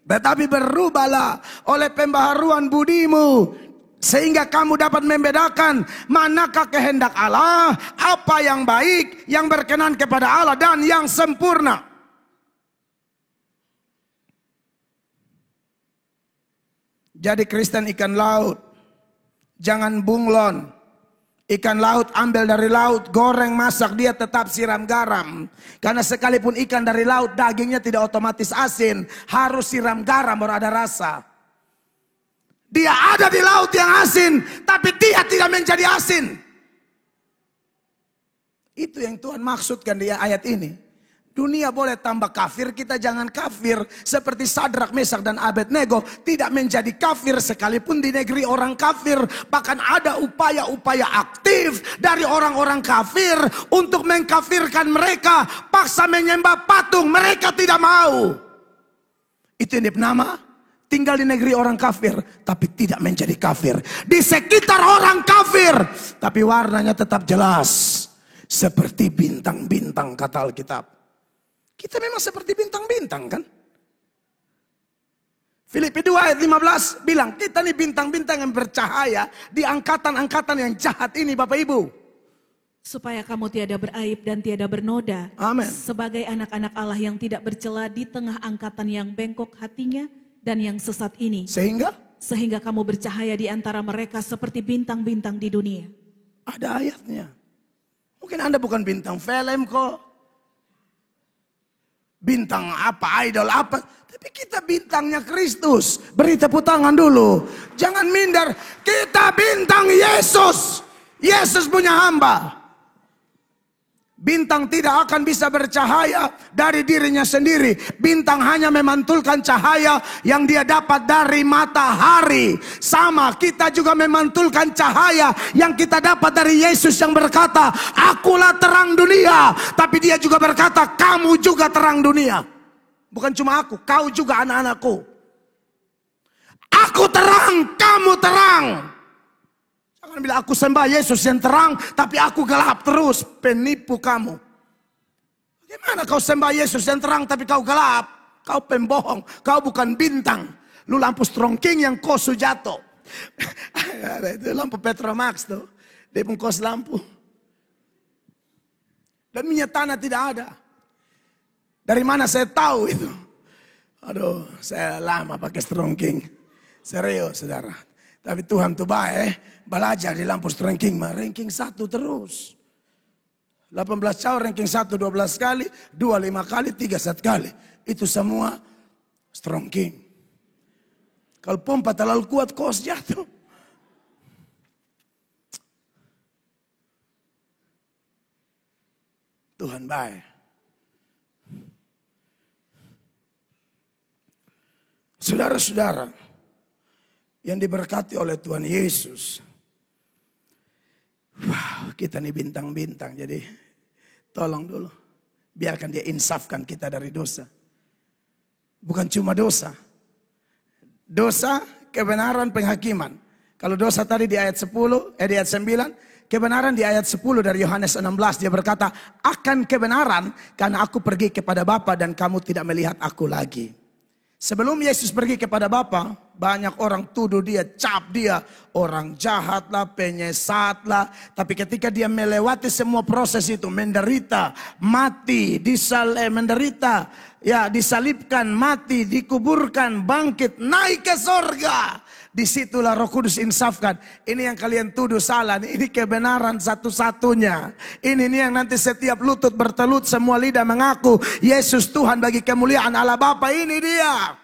tetapi berubahlah oleh pembaharuan budimu. Sehingga kamu dapat membedakan manakah kehendak Allah, apa yang baik, yang berkenan kepada Allah dan yang sempurna. Jadi Kristen ikan laut, jangan bunglon. Ikan laut ambil dari laut, goreng, masak, dia tetap siram garam. Karena sekalipun ikan dari laut dagingnya tidak otomatis asin, harus siram garam baru ada rasa. Dia ada di laut yang asin, tapi dia tidak menjadi asin. Itu yang Tuhan maksudkan di ayat ini. Dunia boleh tambah kafir, kita jangan kafir. Seperti Sadrak, Mesak dan Abednego tidak menjadi kafir sekalipun di negeri orang kafir. Bahkan ada upaya-upaya aktif dari orang-orang kafir untuk mengkafirkan mereka. Paksa menyembah patung, mereka tidak mau. Itu yang bernama tinggal di negeri orang kafir, tapi tidak menjadi kafir. Di sekitar orang kafir, tapi warnanya tetap jelas. Seperti bintang-bintang kata Alkitab. Kita memang seperti bintang-bintang kan? Filipi 2 ayat 15 bilang, kita nih bintang-bintang yang bercahaya di angkatan-angkatan yang jahat ini Bapak Ibu. Supaya kamu tiada beraib dan tiada bernoda. Amin. Sebagai anak-anak Allah yang tidak bercela di tengah angkatan yang bengkok hatinya dan yang sesat ini. Sehingga kamu bercahaya di antara mereka seperti bintang-bintang di dunia. Ada ayatnya. Mungkin Anda bukan bintang film kok. Bintang apa, idol apa. Tapi kita bintangnya Kristus. Beri tepuk tangan dulu. Jangan minder. Kita bintang Yesus. Yesus punya hamba. Bintang tidak akan bisa bercahaya dari dirinya sendiri. Bintang hanya memantulkan cahaya yang dia dapat dari matahari. Sama, kita juga memantulkan cahaya yang kita dapat dari Yesus yang berkata, akulah terang dunia. Tapi dia juga berkata, kamu juga terang dunia. Bukan cuma aku, kau juga anak-anakku. Aku terang, kamu terang. Jangan bilang aku sembah Yesus yang terang, tapi aku gelap terus. Penipu kamu. Bagaimana kau sembah Yesus yang terang, tapi kau gelap? Kau pembohong, kau bukan bintang. Lu lampu strongking yang kosu jatuh. Itu lampu Petromax tuh. Dia bungkus lampu. Dan minyak tanah tidak ada. Dari mana saya tahu itu? Aduh, saya lama pakai strongking. Serius, saudara. Tapi Tuhan tuh baik, belajar di lampu ranking mah, ranking 1 terus. 18 tahun ranking 1 12 kali, 2 5 kali, 3 1 kali. Itu semua strong king. Kalau pompa terlalu kuat, kos jatuh. Tuhan baik. Saudara-saudara yang diberkati oleh Tuhan Yesus. Wow, kita nih bintang-bintang, jadi tolong dulu. Biarkan dia insafkan kita dari dosa. Bukan cuma dosa. Dosa, kebenaran, penghakiman. Kalau dosa tadi di ayat 10, di ayat 9. Kebenaran di ayat 10 dari Yohanes 16. Dia berkata, akan kebenaran karena aku pergi kepada Bapa dan kamu tidak melihat aku lagi. Sebelum Yesus pergi kepada Bapa, banyak orang tuduh dia, cap dia, orang jahat lah, penyesat lah. Tapi ketika dia melewati semua proses itu, menderita, mati, menderita, ya disalibkan, mati, dikuburkan, bangkit, naik ke sorga. Disitulah Roh Kudus insafkan. Ini yang kalian tuduh salah. Ini kebenaran satu-satunya. Ini yang nanti setiap lutut bertelut, semua lidah mengaku Yesus Tuhan bagi kemuliaan Allah Bapa. Ini dia.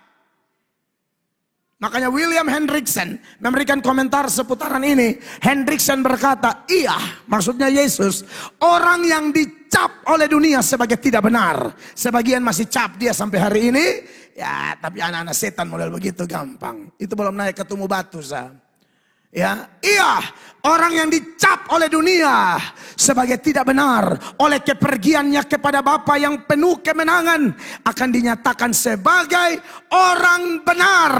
Makanya William Hendriksen memberikan komentar seputaran ini. Hendriksen berkata, iya, maksudnya Yesus, orang yang dicap oleh dunia sebagai tidak benar. Sebagian masih cap dia sampai hari ini. Ya, tapi anak-anak setan model begitu gampang. Itu belum naik ke tumu batu, sah. Ya, iya, orang yang dicap oleh dunia sebagai tidak benar oleh kepergiannya kepada Bapa yang penuh kemenangan akan dinyatakan sebagai orang benar.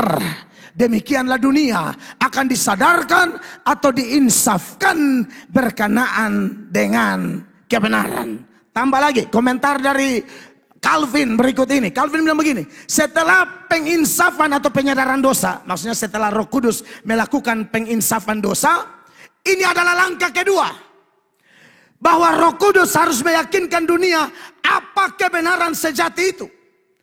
Demikianlah dunia akan disadarkan atau diinsafkan berkenaan dengan kebenaran. Tambah lagi komentar dari Calvin berikut ini. Calvin bilang begini, setelah penginsafan atau penyadaran dosa, maksudnya setelah Roh Kudus melakukan penginsafan dosa, ini adalah langkah kedua. Bahwa Roh Kudus harus meyakinkan dunia apa kebenaran sejati itu.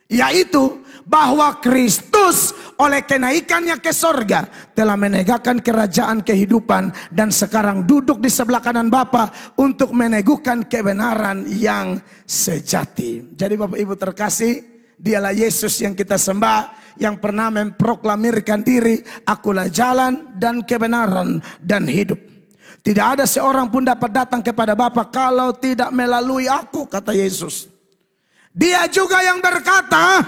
Yaitu bahwa Kristus oleh kenaikannya ke sorga telah menegakkan kerajaan kehidupan dan sekarang duduk di sebelah kanan Bapa untuk meneguhkan kebenaran yang sejati. Jadi Bapak Ibu terkasih, dialah Yesus yang kita sembah, yang pernah memproklamirkan diri, akulah jalan dan kebenaran dan hidup. Tidak ada seorang pun dapat datang kepada Bapa kalau tidak melalui aku, kata Yesus. Dia juga yang berkata,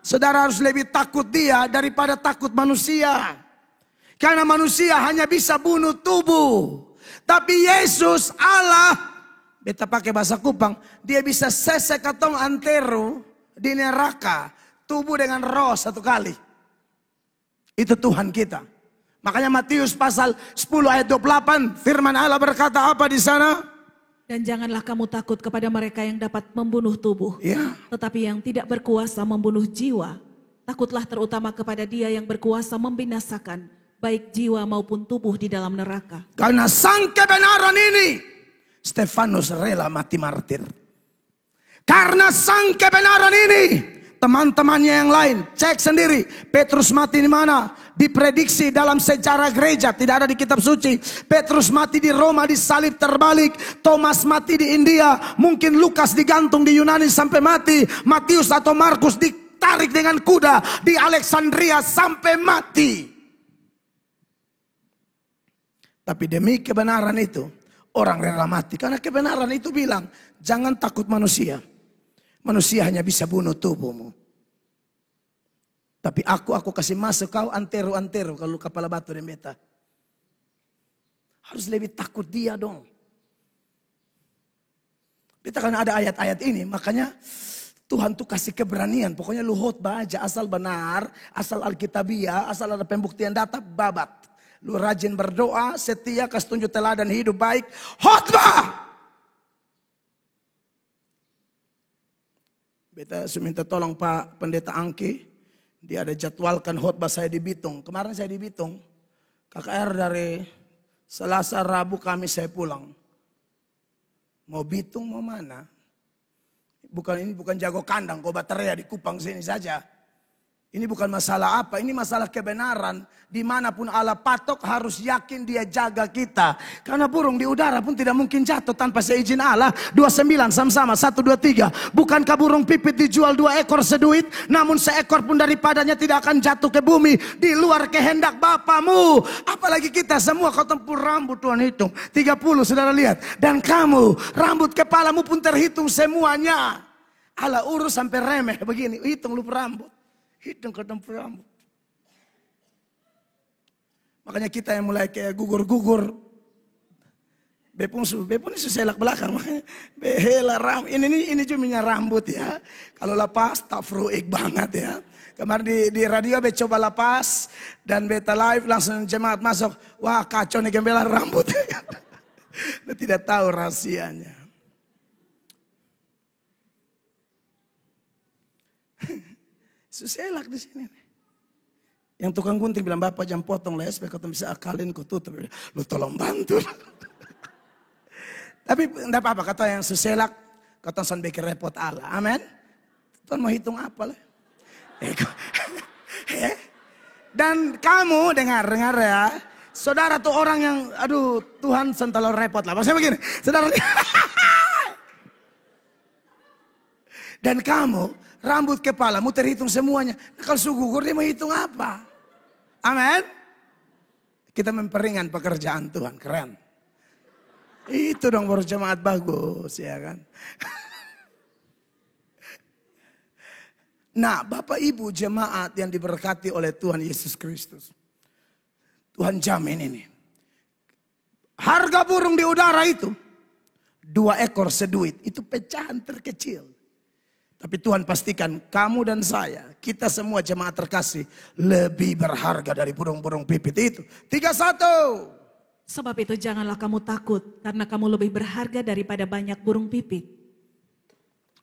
saudara harus lebih takut dia daripada takut manusia. Karena manusia hanya bisa bunuh tubuh. Tapi Yesus Allah, beta pakai bahasa Kupang, dia bisa sesek katong antero di neraka. Tubuh dengan roh satu kali. Itu Tuhan kita. Makanya Matius pasal 10 ayat 28, firman Allah berkata apa di sana? Dan janganlah kamu takut kepada mereka yang dapat membunuh tubuh, tetapi yang tidak berkuasa membunuh jiwa. takutlah terutama kepada Dia yang berkuasa membinasakan baik jiwa maupun tubuh di dalam neraka. Karena sang kebenaran ini, Stefanus rela mati martir. Karena sang kebenaran ini, teman-temannya yang lain, cek sendiri. Petrus mati di mana? Diprediksi dalam sejarah gereja, tidak ada di kitab suci. Petrus mati di Roma, disalib terbalik. Thomas mati di India. Mungkin Lukas digantung di Yunani sampai mati. Matius atau Markus ditarik dengan kuda di Alexandria sampai mati. Tapi demi kebenaran itu, orang rela mati. Karena kebenaran itu bilang, jangan takut manusia. Manusia hanya bisa bunuh tubuhmu. Tapi aku kasih masuk kau antero-antero kalau kepala batu dan beta. Harus lebih takut dia dong. Beta kan ada ayat-ayat ini, makanya Tuhan tuh kasih keberanian. Pokoknya lu khotbah aja, asal benar, asal alkitabiah, asal ada pembuktian data, babat. Lu rajin berdoa, setia, kasih tunjuk teladan hidup baik, khotbah. Beta minta tolong Pak Pendeta Angki. Dia ada jadwalkan khotbah saya di Bitung. Kemarin saya di Bitung. KKR dari Selasa, Rabu, Kamis saya pulang. Mau Bitung mau mana? Ini bukan jago kandang, kau bateria di Kupang sini saja. Ini bukan masalah apa, ini masalah kebenaran. Dimanapun Allah patok harus yakin dia jaga kita. Karena burung di udara pun tidak mungkin jatuh tanpa seizin Allah. 29 sama-sama, 1, 2, 3. Bukankah burung pipit dijual 2 ekor seduit? Namun seekor pun daripadanya tidak akan jatuh ke bumi. Di luar kehendak Bapamu. Apalagi kita semua kau tempur rambut Tuhan hitung. 30 saudara lihat. Dan kamu rambut kepalamu pun terhitung semuanya. Allah urus sampai remeh begini. Hitung lu rambut. Hitung ke tempur rambut. Makanya kita yang mulai kayak gugur-gugur. Bepun selak belakang. Behela rambut. Ini cuma rambut ya. Kalau lepas tak fruik banget ya. Kemarin di radio be coba lepas. Dan beta live langsung jemaat masuk. Wah kacau nih gembela rambut. Tidak tahu rahasianya. Suselak di sini. Yang tukang gunting bilang, Bapak jam potong les, supaya kau bisa akalin, kau tutup. Lu tolong bantu. Tapi enggak apa-apa, kata yang suselak, kata son bikin repot Allah. Amin. Tuhan mau hitung apa lah. Dan kamu dengar ya. Saudara tuh orang yang, aduh Tuhan sentalo repot lah. Maksudnya begini, saudara. Dan kamu, rambut kepalamu terhitung semuanya. Nah, kalau suku gugur dia mau hitung apa? Amin. Kita memperingan pekerjaan Tuhan, keren. Itu dong baru jemaat bagus ya kan. Nah Bapak Ibu jemaat yang diberkati oleh Tuhan Yesus Kristus. Tuhan jamin ini. Harga burung di udara itu 2 ekor seduit. Itu pecahan terkecil. Tapi Tuhan pastikan kamu dan saya, kita semua jemaat terkasih lebih berharga dari burung-burung pipit itu. 31. Sebab itu janganlah kamu takut karena kamu lebih berharga daripada banyak burung pipit.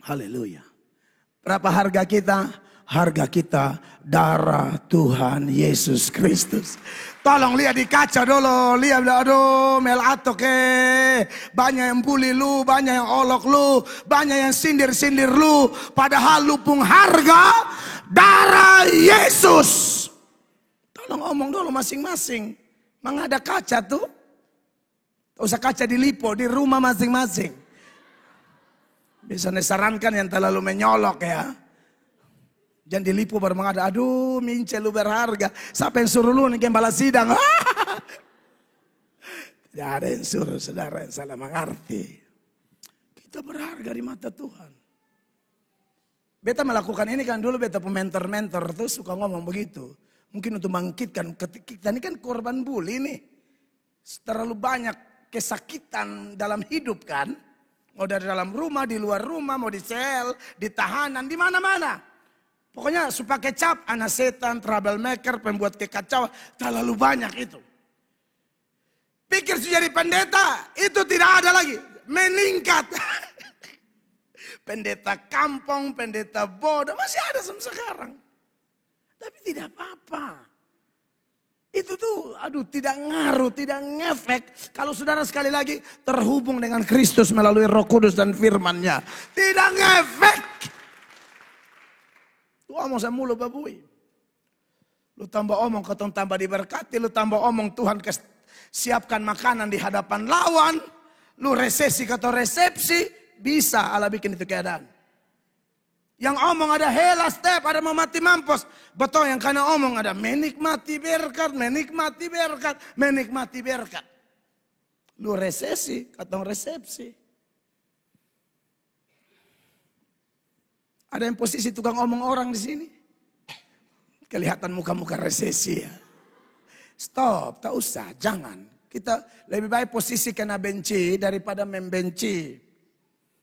Haleluya. Berapa harga kita? Harga kita darah Tuhan Yesus Kristus. Tolong lihat di kaca dulu. Lihat, aduh melato ke. Banyak yang bully lu, banyak yang olok lu, banyak yang sindir-sindir lu. Padahal lu pun harga darah Yesus. Tolong omong dulu masing-masing. Memang ada kaca tuh. Tak usah kaca di lipo, di rumah masing-masing. Bisa disarankan yang terlalu menyolok ya. Jangan dilipu baru mengada, aduh mince lu berharga. Siapa yang suruh lu nih gembala sidang? Tidak ada yang suruh saudara yang salah mengerti. Kita berharga di mata Tuhan. Beta melakukan ini kan dulu beta mentor-mentor tuh suka ngomong begitu. Mungkin untuk bangkitkan, kita ini kan korban bully nih. Terlalu banyak kesakitan dalam hidup kan. Mau dari dalam rumah, di luar rumah, mau di sel, di tahanan, di mana-mana. Pokoknya suka kecap, anak setan, troublemaker, pembuat kekacauan, terlalu banyak itu. Pikir sudah jadi pendeta, itu tidak ada lagi, meningkat. Pendeta kampung, pendeta bodoh, masih ada sampai sekarang. Tapi tidak apa-apa. Itu tuh, tidak ngaruh, tidak ngefek. Kalau saudara sekali lagi terhubung dengan Kristus melalui Roh Kudus dan firman-Nya. Tidak ngefek. Tuh omong saya mulu babui. Lu tambah omong, ketong tambah diberkati. Lu tambah omong, Tuhan siapkan makanan di hadapan lawan. Lu resesi atau resepsi. Bisa Allah bikin itu keadaan. Yang omong ada hela step, ada mau mati mampus. Betul yang karena omong ada menikmati berkat, menikmati berkat, menikmati berkat. Lu resesi, katong resepsi. Ada yang posisi tukang omong orang di sini. Kelihatan muka-muka resesi ya. Stop, tak usah, jangan. Kita lebih baik posisi kena benci daripada membenci.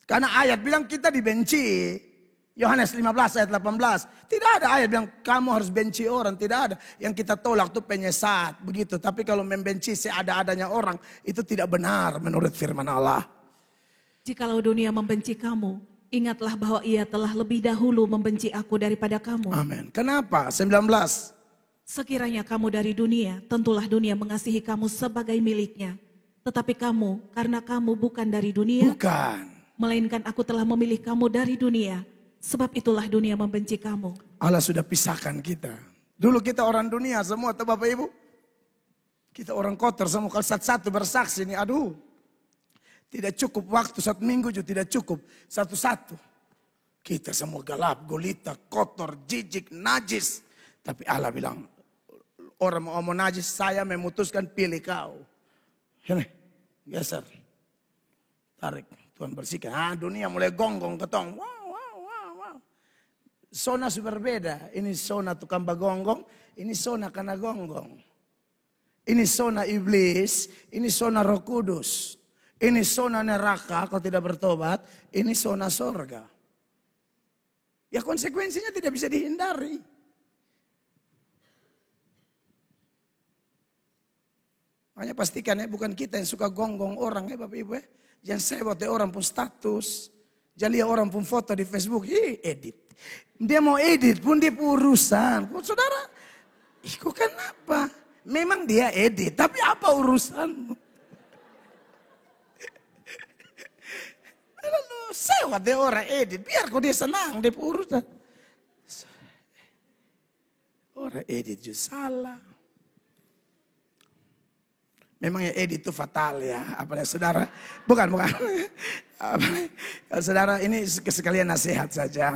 Karena ayat bilang kita dibenci. Yohanes 15 ayat 18. Tidak ada ayat bilang kamu harus benci orang. Tidak ada. Yang kita tolak itu penyesat. Begitu. Tapi kalau membenci seada-adanya orang. Itu tidak benar menurut firman Allah. Jikalau dunia membenci kamu. Ingatlah bahwa ia telah lebih dahulu membenci aku daripada kamu. Amin. Kenapa? 19. Sekiranya kamu dari dunia. Tentulah dunia mengasihi kamu sebagai miliknya. Tetapi kamu, karena kamu bukan dari dunia. Bukan. Melainkan aku telah memilih kamu dari dunia. Sebab itulah dunia membenci kamu. Allah sudah pisahkan kita. Dulu kita orang dunia semua, tuh Bapak Ibu. Kita orang kotor semua, kalau satu-satu bersaksi nih, aduh. Tidak cukup waktu, 1 minggu juga tidak cukup. Satu-satu. Kita semua gelap, gulita, kotor, jijik, najis. Tapi Allah bilang, orang mau najis, saya memutuskan pilih kau. Ini, geser. Tarik, Tuhan bersihkan. Dunia mulai gonggong ketong. Wow. Zona berbeda. Ini zona tukang bagonggong. Ini zona karena gonggong. Ini zona iblis. Ini zona Roh Kudus. Ini zona neraka kalau tidak bertobat. Ini zona sorga. Ya konsekuensinya tidak bisa dihindari. Makanya pastikan ya bukan kita yang suka gonggong orang ya Bapak Ibu ya. Jangan sewot ya orang pun status. Jadi orang pun foto di Facebook. Edit. Dia mau edit pun dia urusan. Saudara, kok kenapa? Memang dia edit, tapi apa urusanmu? Lalu sewa dia orang edit, biar kok dia senang, dia urusan. Orang edit juga salah. Memang ya edit itu fatal ya, apalagi saudara. Bukan. Saudara ini sekalian nasihat saja.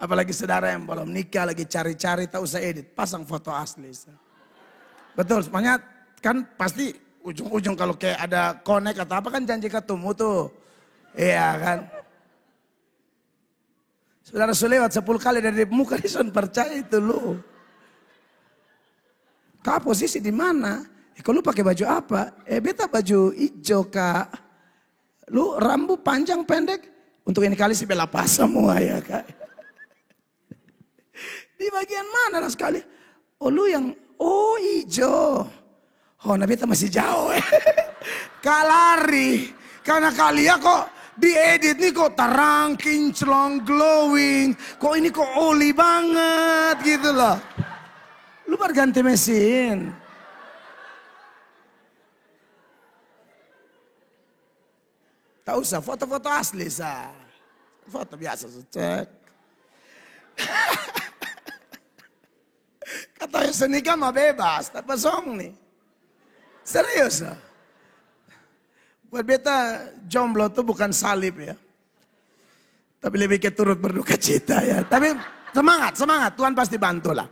Apalagi saudara yang belum nikah lagi cari-cari tak usah edit. Pasang foto asli. Betul semuanya kan pasti ujung-ujung kalau kayak ada connect atau apa kan janji ketemu tuh. Iya kan. Saudara lewat 10 kali dari muka dison percaya itu lu. Kak posisi di mana? Kalau lu pakai baju apa? Beta baju hijau kak. Lu rambut panjang pendek? Untuk ini kali sih bela pas semua ya kak. Di bagian mana sekali? Oh lu yang, hijau. Oh Nabi kita masih jauh Kak lari. Karena kalian kok diedit nih kok terang, kinclong, glowing. Kok ini kok oli banget gitu loh. Lu berganti mesin. Tak usah foto-foto asli sah. Foto biasa cek. Kata yang senikah mah bebas, tak pasong nih. Serius lah. Buat beta jomblo tuh bukan salib ya. Tapi lebih ke turut berduka cita ya. Tapi semangat, Tuhan pasti bantu lah.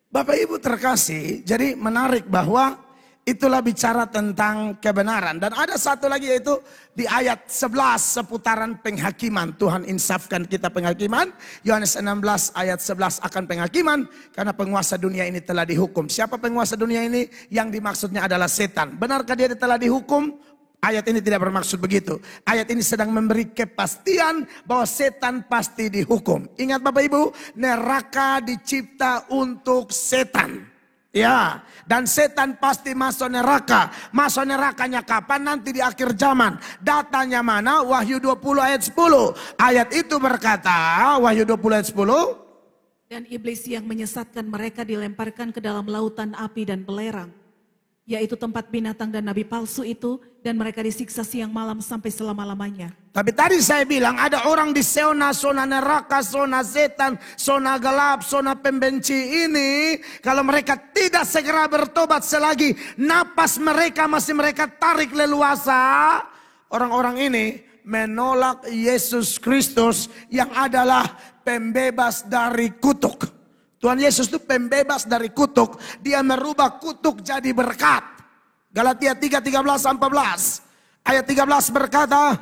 Bapak Ibu terkasih, jadi menarik bahwa itulah bicara tentang kebenaran. Dan ada satu lagi yaitu di ayat 11 seputaran penghakiman. Tuhan insafkan kita penghakiman. Yohanes 16 ayat 11 akan penghakiman. Karena penguasa dunia ini telah dihukum. Siapa penguasa dunia ini? Yang dimaksudnya adalah setan. Benarkah dia telah dihukum? Ayat ini tidak bermaksud begitu. Ayat ini sedang memberi kepastian bahwa setan pasti dihukum. Ingat Bapak Ibu, neraka dicipta untuk setan. Ya, dan setan pasti masuk neraka. Masuk nerakanya kapan? Nanti di akhir zaman. Datanya mana? Wahyu 20 ayat 10. Ayat itu berkata, Wahyu 20 ayat 10. Dan iblis yang menyesatkan mereka dilemparkan ke dalam lautan api dan belerang, yaitu tempat binatang dan nabi palsu itu, dan mereka disiksa siang malam sampai selama-lamanya. Tapi tadi saya bilang ada orang di zona neraka, zona setan, zona gelap, zona pembenci ini. Kalau mereka tidak segera bertobat selagi napas mereka masih mereka tarik leluasa. Orang-orang ini menolak Yesus Kristus yang adalah pembebas dari kutuk. Tuhan Yesus itu pembebas dari kutuk. Dia merubah kutuk jadi berkat. Galatia 3:13-14. Ayat 13 berkata,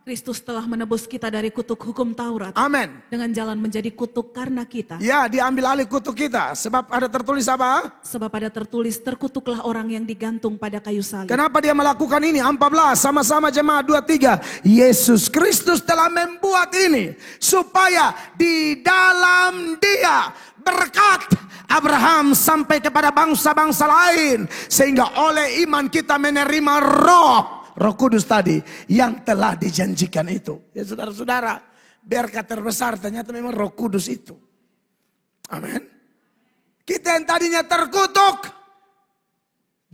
Kristus telah menebus kita dari kutuk hukum Taurat. amin. Dengan jalan menjadi kutuk karena kita. Ya, diambil alih kutuk kita. Sebab ada tertulis apa? Sebab ada tertulis, terkutuklah orang yang digantung pada kayu salib. Kenapa dia melakukan ini? 14, sama-sama jemaat 23. Yesus Kristus telah membuat ini supaya di dalam Dia berkat Abraham sampai kepada bangsa-bangsa lain. Sehingga oleh iman kita menerima Roh Kudus tadi yang telah dijanjikan itu. Ya saudara-saudara, berkat terbesar ternyata memang Roh Kudus itu. Amin. Kita yang tadinya terkutuk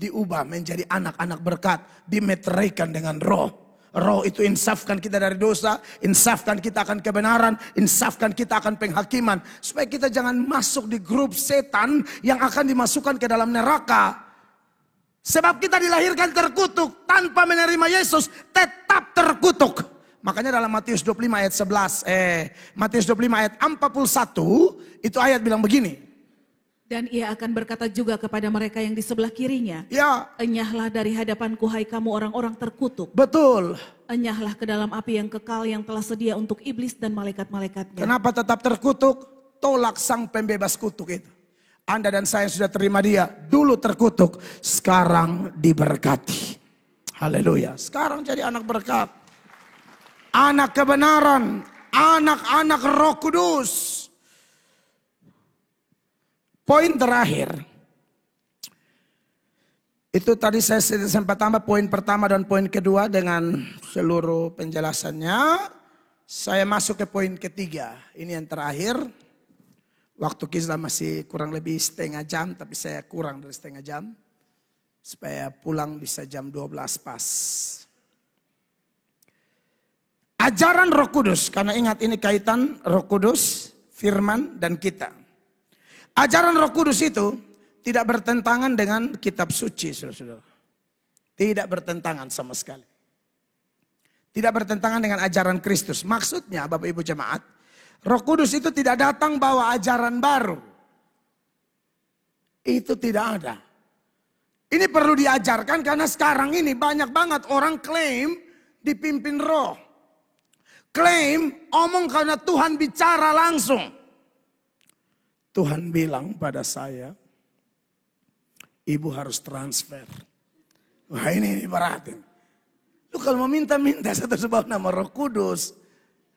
diubah menjadi anak-anak berkat, dimeteraikan dengan Roh. Roh itu insafkan kita dari dosa, insafkan kita akan kebenaran, insafkan kita akan penghakiman. Supaya kita jangan masuk di grup setan yang akan dimasukkan ke dalam neraka. Sebab kita dilahirkan terkutuk, tanpa menerima Yesus tetap terkutuk. Makanya dalam Matius 25 ayat 11, Matius 25 ayat 41, itu ayat bilang begini. Dan ia akan berkata juga kepada mereka yang di sebelah kirinya, Ya, enyahlah dari hadapanku hai kamu orang-orang terkutuk. betul. Enyahlah ke dalam api yang kekal yang telah sedia untuk iblis dan malaikat-malaikatnya. Kenapa tetap terkutuk? Tolak sang pembebas kutuk itu. Anda dan saya sudah terima Dia. Dulu terkutuk, sekarang diberkati. Haleluya. Sekarang jadi anak berkat. Anak kebenaran. Anak-anak Roh Kudus. Poin terakhir. Itu tadi saya sempat tambah poin pertama dan poin kedua dengan seluruh penjelasannya. Saya masuk ke poin ketiga. Ini yang terakhir. Waktu kita masih kurang lebih setengah jam, tapi saya kurang dari setengah jam. Supaya pulang bisa jam 12 pas. Ajaran Roh Kudus, karena ingat ini kaitan Roh Kudus, firman dan kita. Ajaran Roh Kudus itu tidak bertentangan dengan kitab suci, saudara-saudara. Tidak bertentangan sama sekali. Tidak bertentangan dengan ajaran Kristus. Maksudnya Bapak Ibu jemaat, Roh Kudus itu tidak datang bawa ajaran baru. Itu tidak ada. Ini perlu diajarkan karena sekarang ini banyak banget orang klaim dipimpin roh. Klaim omong karena Tuhan bicara langsung. Tuhan bilang pada saya, ibu harus transfer. Wah ini beratin. Lu kalau mau minta satu sebab nama Roh Kudus.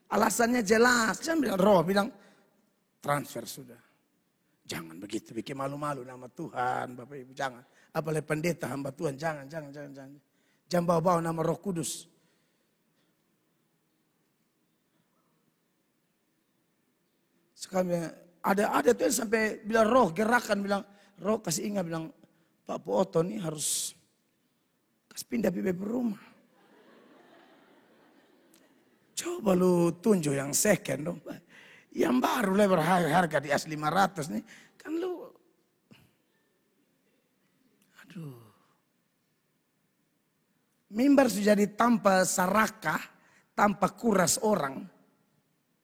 Alasannya jelas. Jangan bilang roh, bilang transfer sudah. Jangan begitu, bikin malu-malu nama Tuhan. Bapak Ibu jangan. Apalagi pendeta hamba Tuhan, jangan. Jangan bawa-bawa nama Roh Kudus. Sekarang ada tuh yang sampai bilang roh gerakan, bilang roh kasih ingat, bilang Pak Poto nih harus kasih pindah pipi rumah. Coba lu tunjuk yang second dong. Yang baru lah berharga di asli 500 nih. Kan lu. Aduh. Mimbar sudah jadi tanpa sarakah, tanpa kuras orang.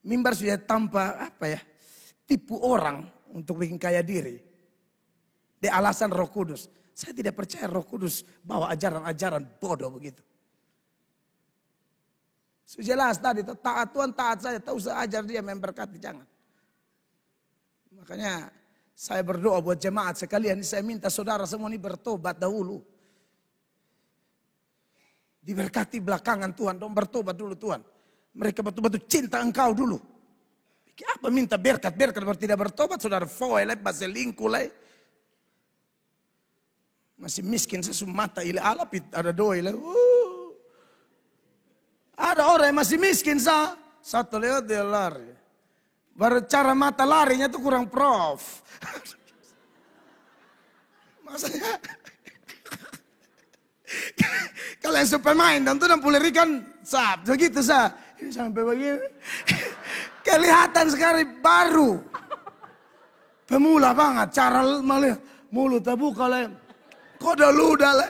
Mimbar sudah tanpa tipu orang untuk bikin kaya diri. Di alasan Roh Kudus. Saya tidak percaya Roh Kudus bawa ajaran-ajaran bodoh begitu. Jelas tadi, taat Tuhan taat saja, tak usah ajar dia memberkati, jangan. Makanya saya berdoa buat jemaat sekalian, saya minta saudara semua ini bertobat dahulu. Diberkati belakangan Tuhan, dong bertobat dulu Tuhan. Mereka betul-betul cinta engkau dulu. Apa minta berkat baru tidak bertobat saudara, foel, selingkuh. Masih miskin sesumata ile alapit ada doi le. Ada orang yang masih miskin satu lewat dia lari. Baru cara mata larinya tuh kurang prof. Maksudnya kalau yang pemain dan tuh pulih ikan begitu ini sampai begini. Kelihatan sekali baru. Pemula banget cara melihat mulut terbuka le. Kok udah ludah le.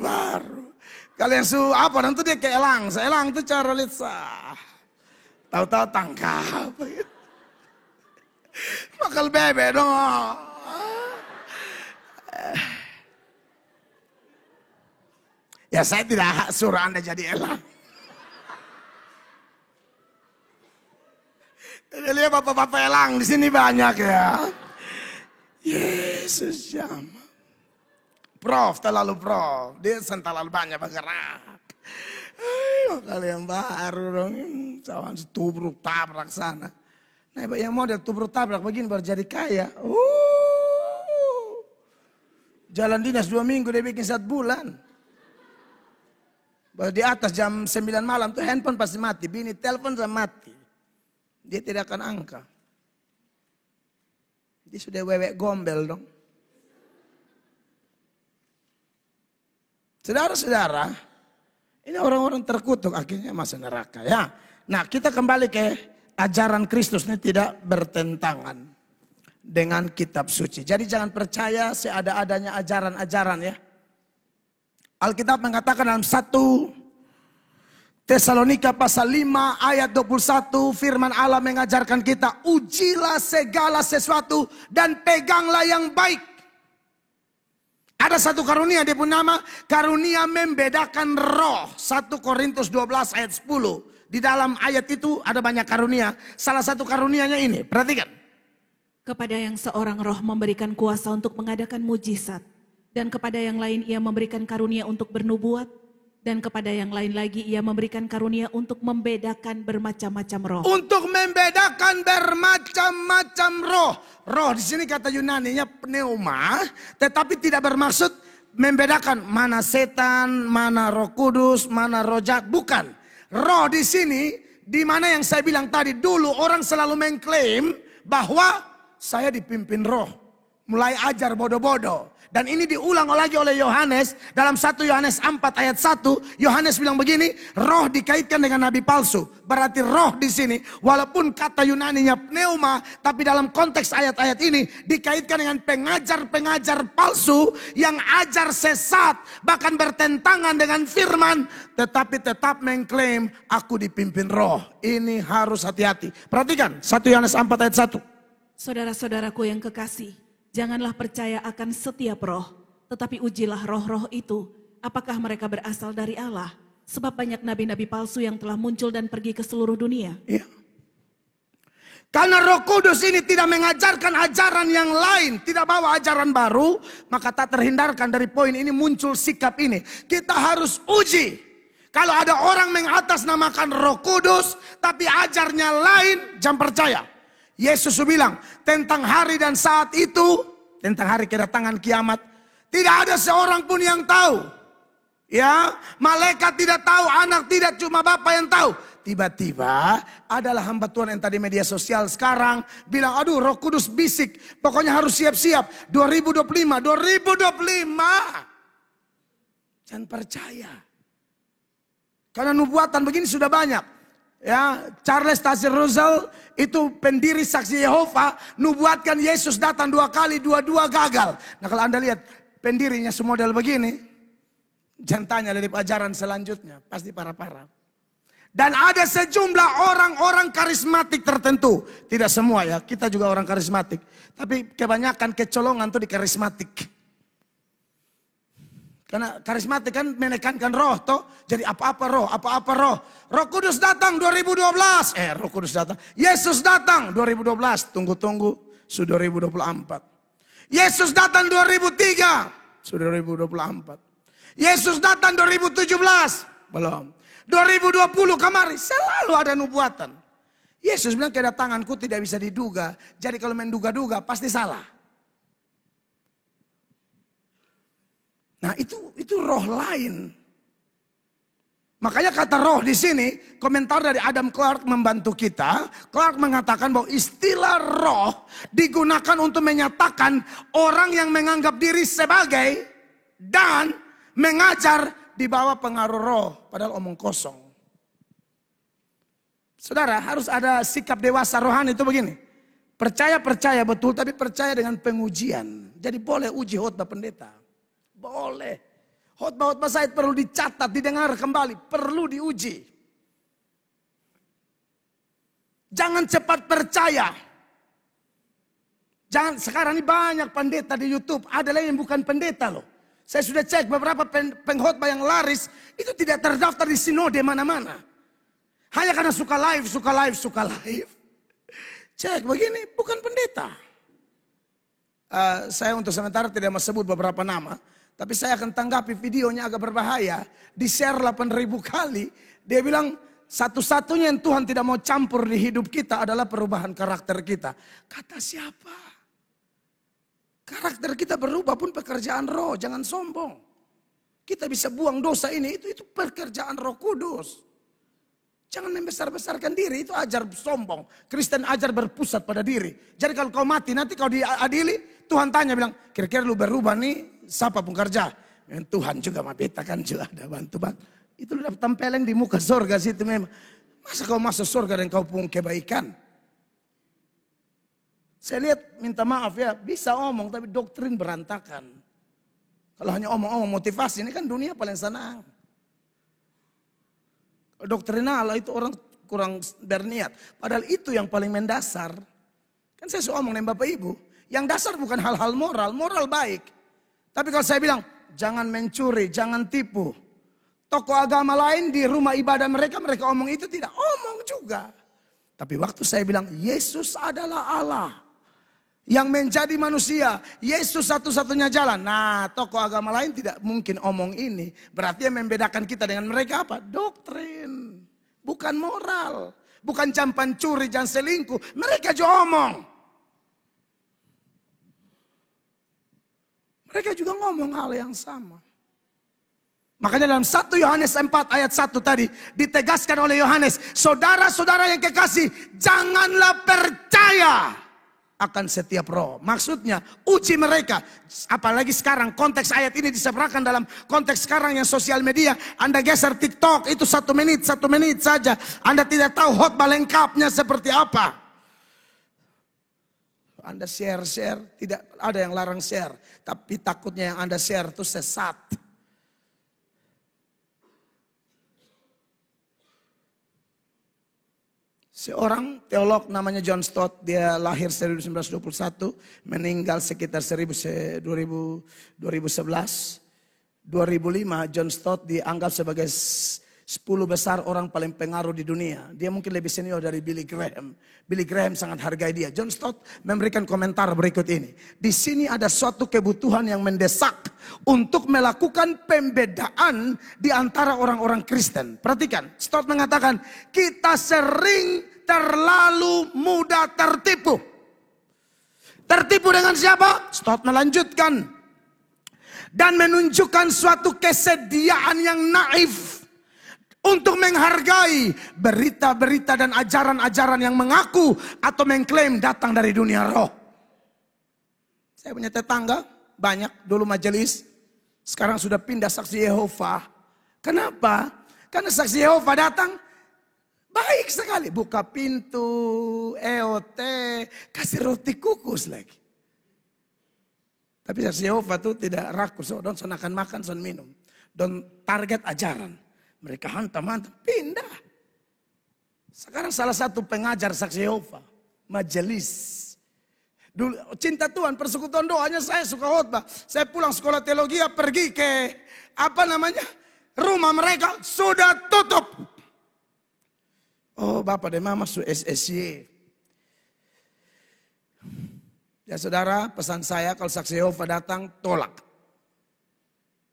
Baru. Kalian apa nanti dia ke elang. Elang tuh cara lihat tahu-tahu tangkap. Makal bebe dong. Ya saya tidak suruh Anda jadi elang. Lihat bapak-bapak elang di sini banyak ya. Yesus ya. Prof, terlalu prof. Dia terlalu banyak bergerak. Kalian baru dong. Cawan tubruk tabrak sana. Nah yang model tubruk tabrak begini baru jadi kaya. Jalan dinas 2 minggu dia bikin 1 bulan. Baru di atas jam 9 malam tuh handphone pasti mati. Bini telepon sama mati. Dia tidak akan angka. Dia sudah wewek gombel dong. Saudara-saudara, ini orang-orang terkutuk akhirnya masuk neraka ya. Nah kita kembali ke ajaran Kristus ini tidak bertentangan dengan kitab suci. Jadi jangan percaya seada-adanya ajaran-ajaran ya. Alkitab mengatakan dalam 1 Tesalonika pasal 5 ayat 21 firman Allah mengajarkan kita ujilah segala sesuatu dan peganglah yang baik. Ada satu karunia dia pun nama karunia membedakan roh. 1 Korintus 12 ayat 10. Di dalam ayat itu ada banyak karunia. Salah satu karunianya ini, perhatikan. Kepada yang seorang roh memberikan kuasa untuk mengadakan mujizat. Dan kepada yang lain ia memberikan karunia untuk bernubuat. Dan kepada yang lain lagi ia memberikan karunia untuk membedakan bermacam-macam roh. Untuk membedakan bermacam-macam roh. Roh di sini kata Yunaninya pneuma, tetapi tidak bermaksud membedakan mana setan, mana Roh Kudus, mana roh jahat, bukan. Roh di sini di mana yang saya bilang tadi dulu orang selalu mengklaim bahwa saya dipimpin roh. Mulai ajar bodoh-bodoh. Dan ini diulang lagi oleh Yohanes dalam 1 Yohanes 4 ayat 1. Yohanes bilang begini, roh dikaitkan dengan nabi palsu. Berarti roh di sini walaupun kata Yunaninya pneuma, tapi dalam konteks ayat-ayat ini dikaitkan dengan pengajar-pengajar palsu yang ajar sesat, bahkan bertentangan dengan firman, tetapi tetap mengklaim aku dipimpin roh. Ini harus hati-hati. Perhatikan 1 Yohanes 4 ayat 1. Saudara-saudaraku yang kekasih, janganlah percaya akan setiap roh, tetapi ujilah roh-roh itu, apakah mereka berasal dari Allah. Sebab banyak nabi-nabi palsu yang telah muncul dan pergi ke seluruh dunia. Ya. Karena Roh Kudus ini tidak mengajarkan ajaran yang lain, tidak bawa ajaran baru, maka tak terhindarkan dari poin ini muncul sikap ini. Kita harus uji. Kalau ada orang mengatasnamakan Roh Kudus, tapi ajarnya lain, jangan percaya. Yesus bilang tentang hari dan saat itu, tentang hari kedatangan kiamat, tidak ada seorang pun yang tahu. Ya, malaikat tidak tahu, anak tidak, cuma Bapa yang tahu. Tiba-tiba adalah hamba Tuhan yang tadi media sosial sekarang bilang, aduh Roh Kudus bisik, pokoknya harus siap-siap 2025. Jangan percaya. Karena nubuatan begini sudah banyak. Ya, Charles Taze Russell itu pendiri Saksi Yehova, nubuatkan Yesus datang 2 kali, 2-2 gagal. Nah kalau Anda lihat pendirinya semodel begini, jangan tanya dari ajaran selanjutnya, pasti parah-parah. Dan ada sejumlah orang-orang karismatik tertentu, tidak semua ya, kita juga orang karismatik, tapi kebanyakan kecolongan tuh di karismatik. Karena karismatik kan menekankan roh toh. Jadi apa-apa roh. Roh Kudus datang 2012. Roh Kudus datang. Yesus datang 2012. Tunggu-tunggu. Sudah 2024. Yesus datang 2003. Sudah 2024. Yesus datang 2017. Belum. 2020 kemarin selalu ada nubuatan. Yesus bilang kedatanganku tidak bisa diduga. Jadi kalau menduga-duga pasti salah. Nah itu roh lain. Makanya kata roh di sini, komentar dari Adam Clark membantu kita. Clark mengatakan bahwa istilah roh digunakan untuk menyatakan orang yang menganggap diri sebagai dan mengajar di bawah pengaruh roh, padahal omong kosong. Saudara, harus ada sikap dewasa rohani itu begini. Percaya betul, tapi percaya dengan pengujian. Jadi boleh uji khotbah pendeta. Boleh. Khotbah saya perlu dicatat, didengar kembali, perlu diuji. Jangan cepat percaya. Jangan, sekarang ini banyak pendeta di YouTube, ada lagi yang bukan pendeta loh. Saya sudah cek beberapa pengkhotbah yang laris, itu tidak terdaftar di sinode mana-mana. Hanya karena suka live. Cek begini, bukan pendeta. Saya untuk sementara tidak mau sebut beberapa nama. Tapi saya akan tanggapi videonya agak berbahaya. Di-share 8.000 kali. Dia bilang satu-satunya yang Tuhan tidak mau campur di hidup kita adalah perubahan karakter kita. Kata siapa? Karakter kita berubah pun pekerjaan roh. Jangan sombong. Kita bisa buang dosa ini. Itu pekerjaan Roh Kudus. Jangan membesar-besarkan diri. Itu ajar sombong. Kristen ajar berpusat pada diri. Jadi kalau kau mati nanti kau diadili. Tuhan tanya bilang, kira-kira lu berubah nih, siapa pun kerja? Tuhan juga, beta kan juga ada bantu-bantu. Itu lu dapat tempeleng di muka surga situ memang. Masa kau masuk surga dan kau pun kebaikan? Saya lihat, minta maaf ya, bisa omong tapi doktrin berantakan. Kalau hanya omong-omong motivasi, ini kan dunia paling senang. Doktrinal itu orang kurang berniat. Padahal itu yang paling mendasar. Kan saya suka omong dengan Bapak Ibu. Yang dasar bukan hal-hal moral baik. Tapi kalau saya bilang, jangan mencuri, jangan tipu. Tokoh agama lain di rumah ibadah mereka omong itu tidak omong juga. Tapi waktu saya bilang, Yesus adalah Allah. Yang menjadi manusia, Yesus satu-satunya jalan. Nah, tokoh agama lain tidak mungkin omong ini. Berarti yang membedakan kita dengan mereka apa? Doktrin. Bukan moral. Bukan jangan curi, jangan selingkuh. Mereka juga omong. Mereka juga ngomong hal yang sama. Makanya dalam 1 Yohanes 4 ayat 1 tadi ditegaskan oleh Yohanes. Saudara-saudara yang kekasih, janganlah percaya akan setiap roh. Maksudnya uji mereka. Apalagi sekarang konteks ayat ini disebarkan dalam konteks sekarang yang sosial media. Anda geser TikTok itu 1 menit saja. Anda tidak tahu khotbah lengkapnya seperti apa. Anda share, tidak ada yang larang share. Tapi takutnya yang Anda share itu sesat. Seorang teolog namanya John Stott, dia lahir 1921, meninggal sekitar 2011. 2005 John Stott dianggap sebagai 10 besar orang paling pengaruh di dunia. Dia mungkin lebih senior dari Billy Graham. Billy Graham sangat hargai dia. John Stott memberikan komentar berikut ini. Di sini ada suatu kebutuhan yang mendesak untuk melakukan pembedaan di antara orang-orang Kristen. Perhatikan, Stott mengatakan, kita sering terlalu mudah tertipu. Tertipu dengan siapa? Stott melanjutkan. Dan menunjukkan suatu kesediaan yang naif untuk menghargai berita-berita dan ajaran-ajaran yang mengaku atau mengklaim datang dari dunia roh. Saya punya tetangga, banyak dulu majelis, sekarang sudah pindah saksi Yehova. Kenapa? Karena saksi Yehova datang, baik sekali. Buka pintu, EOT, kasih roti kukus lagi. Tapi saksi Yehova itu tidak rakus, don akan makan, son minum. Don target ajaran. Mereka hantam-hantam, pindah. Sekarang salah satu pengajar saksi Yehova, majelis. Dulu cinta Tuhan, persekutuan doanya saya suka khotbah. Saya pulang sekolah teologi, pergi ke rumah mereka sudah tutup. Oh Bapak dan Mama su SSY. Ya saudara, pesan saya kalau saksi Yehova datang, tolak.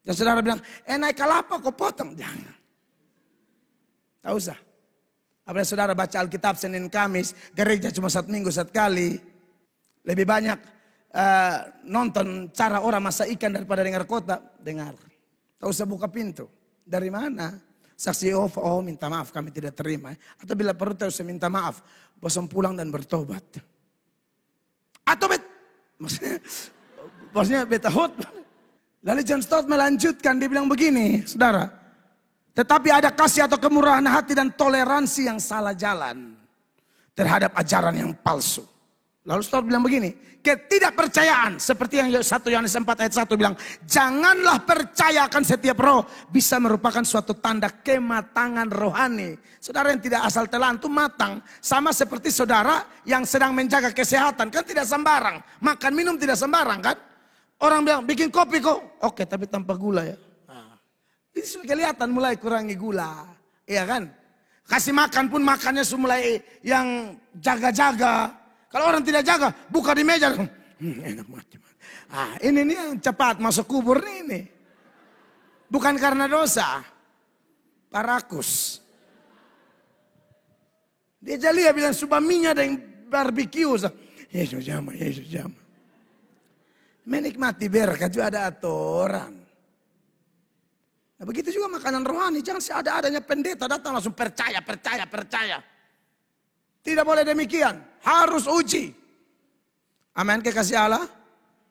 Dan saudara bilang, naik kalapa kau potong, jangan. Tak usah. Apalagi saudara baca Alkitab Senin Kamis, gereja cuma 1 minggu 1 kali. Lebih banyak nonton cara orang masak ikan daripada dengar kota. Dengar. Tak usah buka pintu. Dari mana? Saksi Yehova, oh minta maaf kami tidak terima. Atau bila perlu tak usah minta maaf. Bosan pulang dan bertobat. Atau maksudnya betahut. Lalu John Stott melanjutkan, dia bilang begini, saudara. Tetapi ada kasih atau kemurahan hati dan toleransi yang salah jalan terhadap ajaran yang palsu. Lalu Stott bilang begini, ketidakpercayaan seperti yang 1 Yohanes 4 ayat 1 bilang, janganlah percayakan setiap roh bisa merupakan suatu tanda kematangan rohani. Saudara yang tidak asal telan itu matang, sama seperti saudara yang sedang menjaga kesehatan, kan tidak sembarang, makan minum tidak sembarang kan. Orang bilang bikin kopi kok, oke tapi tanpa gula ya. Ini sudah kelihatan mulai kurangi gula, iya kan. Kasih makan pun makannya sudah mulai yang jaga-jaga. Kalau orang tidak jaga, buka di meja. Enak mati. Ini nih yang cepat masuk kubur nih ini. Bukan karena dosa. Parakus. Dia Jalia bilang subaminya ada yang barbecue. Yesus jama, Yesus jama. Menikmati berkat juga ada aturan. Nah, begitu juga makanan rohani. Jangan seada-adanya pendeta datang langsung percaya. Tidak boleh demikian. Harus uji. Amin, kekasih Allah.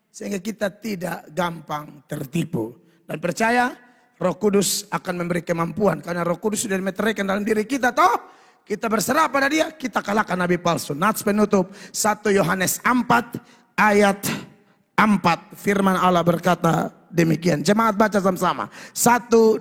Sehingga kita tidak gampang tertipu. Dan percaya Roh Kudus akan memberi kemampuan. Karena Roh Kudus sudah dimeteraikan dalam diri kita. Toh kita berserah pada dia. Kita kalahkan nabi palsu. Nats penutup 1 Yohanes 4 ayat 4. Firman Allah berkata demikian. Jemaat baca sama-sama. 1, 2,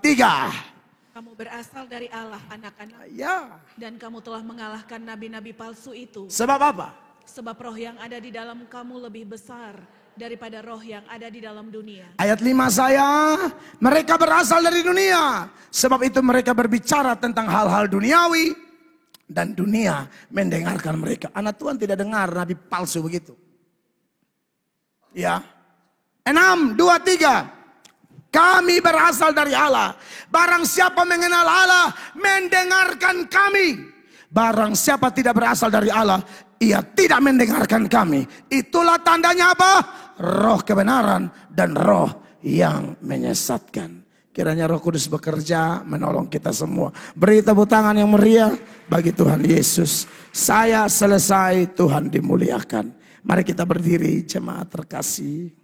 3. Kamu berasal dari Allah, anak-anak. Ya. Dan kamu telah mengalahkan nabi-nabi palsu itu. Sebab apa? Sebab roh yang ada di dalam kamu lebih besar daripada roh yang ada di dalam dunia. Ayat 5 saya, mereka berasal dari dunia. Sebab itu mereka berbicara tentang hal-hal duniawi. Dan dunia mendengarkan mereka. Anak Tuhan tidak dengar nabi palsu begitu. Ya. 6, 2, 3. Kami berasal dari Allah. Barang siapa mengenal Allah, mendengarkan kami. Barang siapa tidak berasal dari Allah, ia tidak mendengarkan kami. Itulah tandanya apa? Roh kebenaran dan roh yang menyesatkan. Kiranya Roh Kudus bekerja menolong kita semua. Beri tepuk tangan yang meriah bagi Tuhan Yesus. Saya selesai, Tuhan dimuliakan. Mari kita berdiri, jemaat terkasih.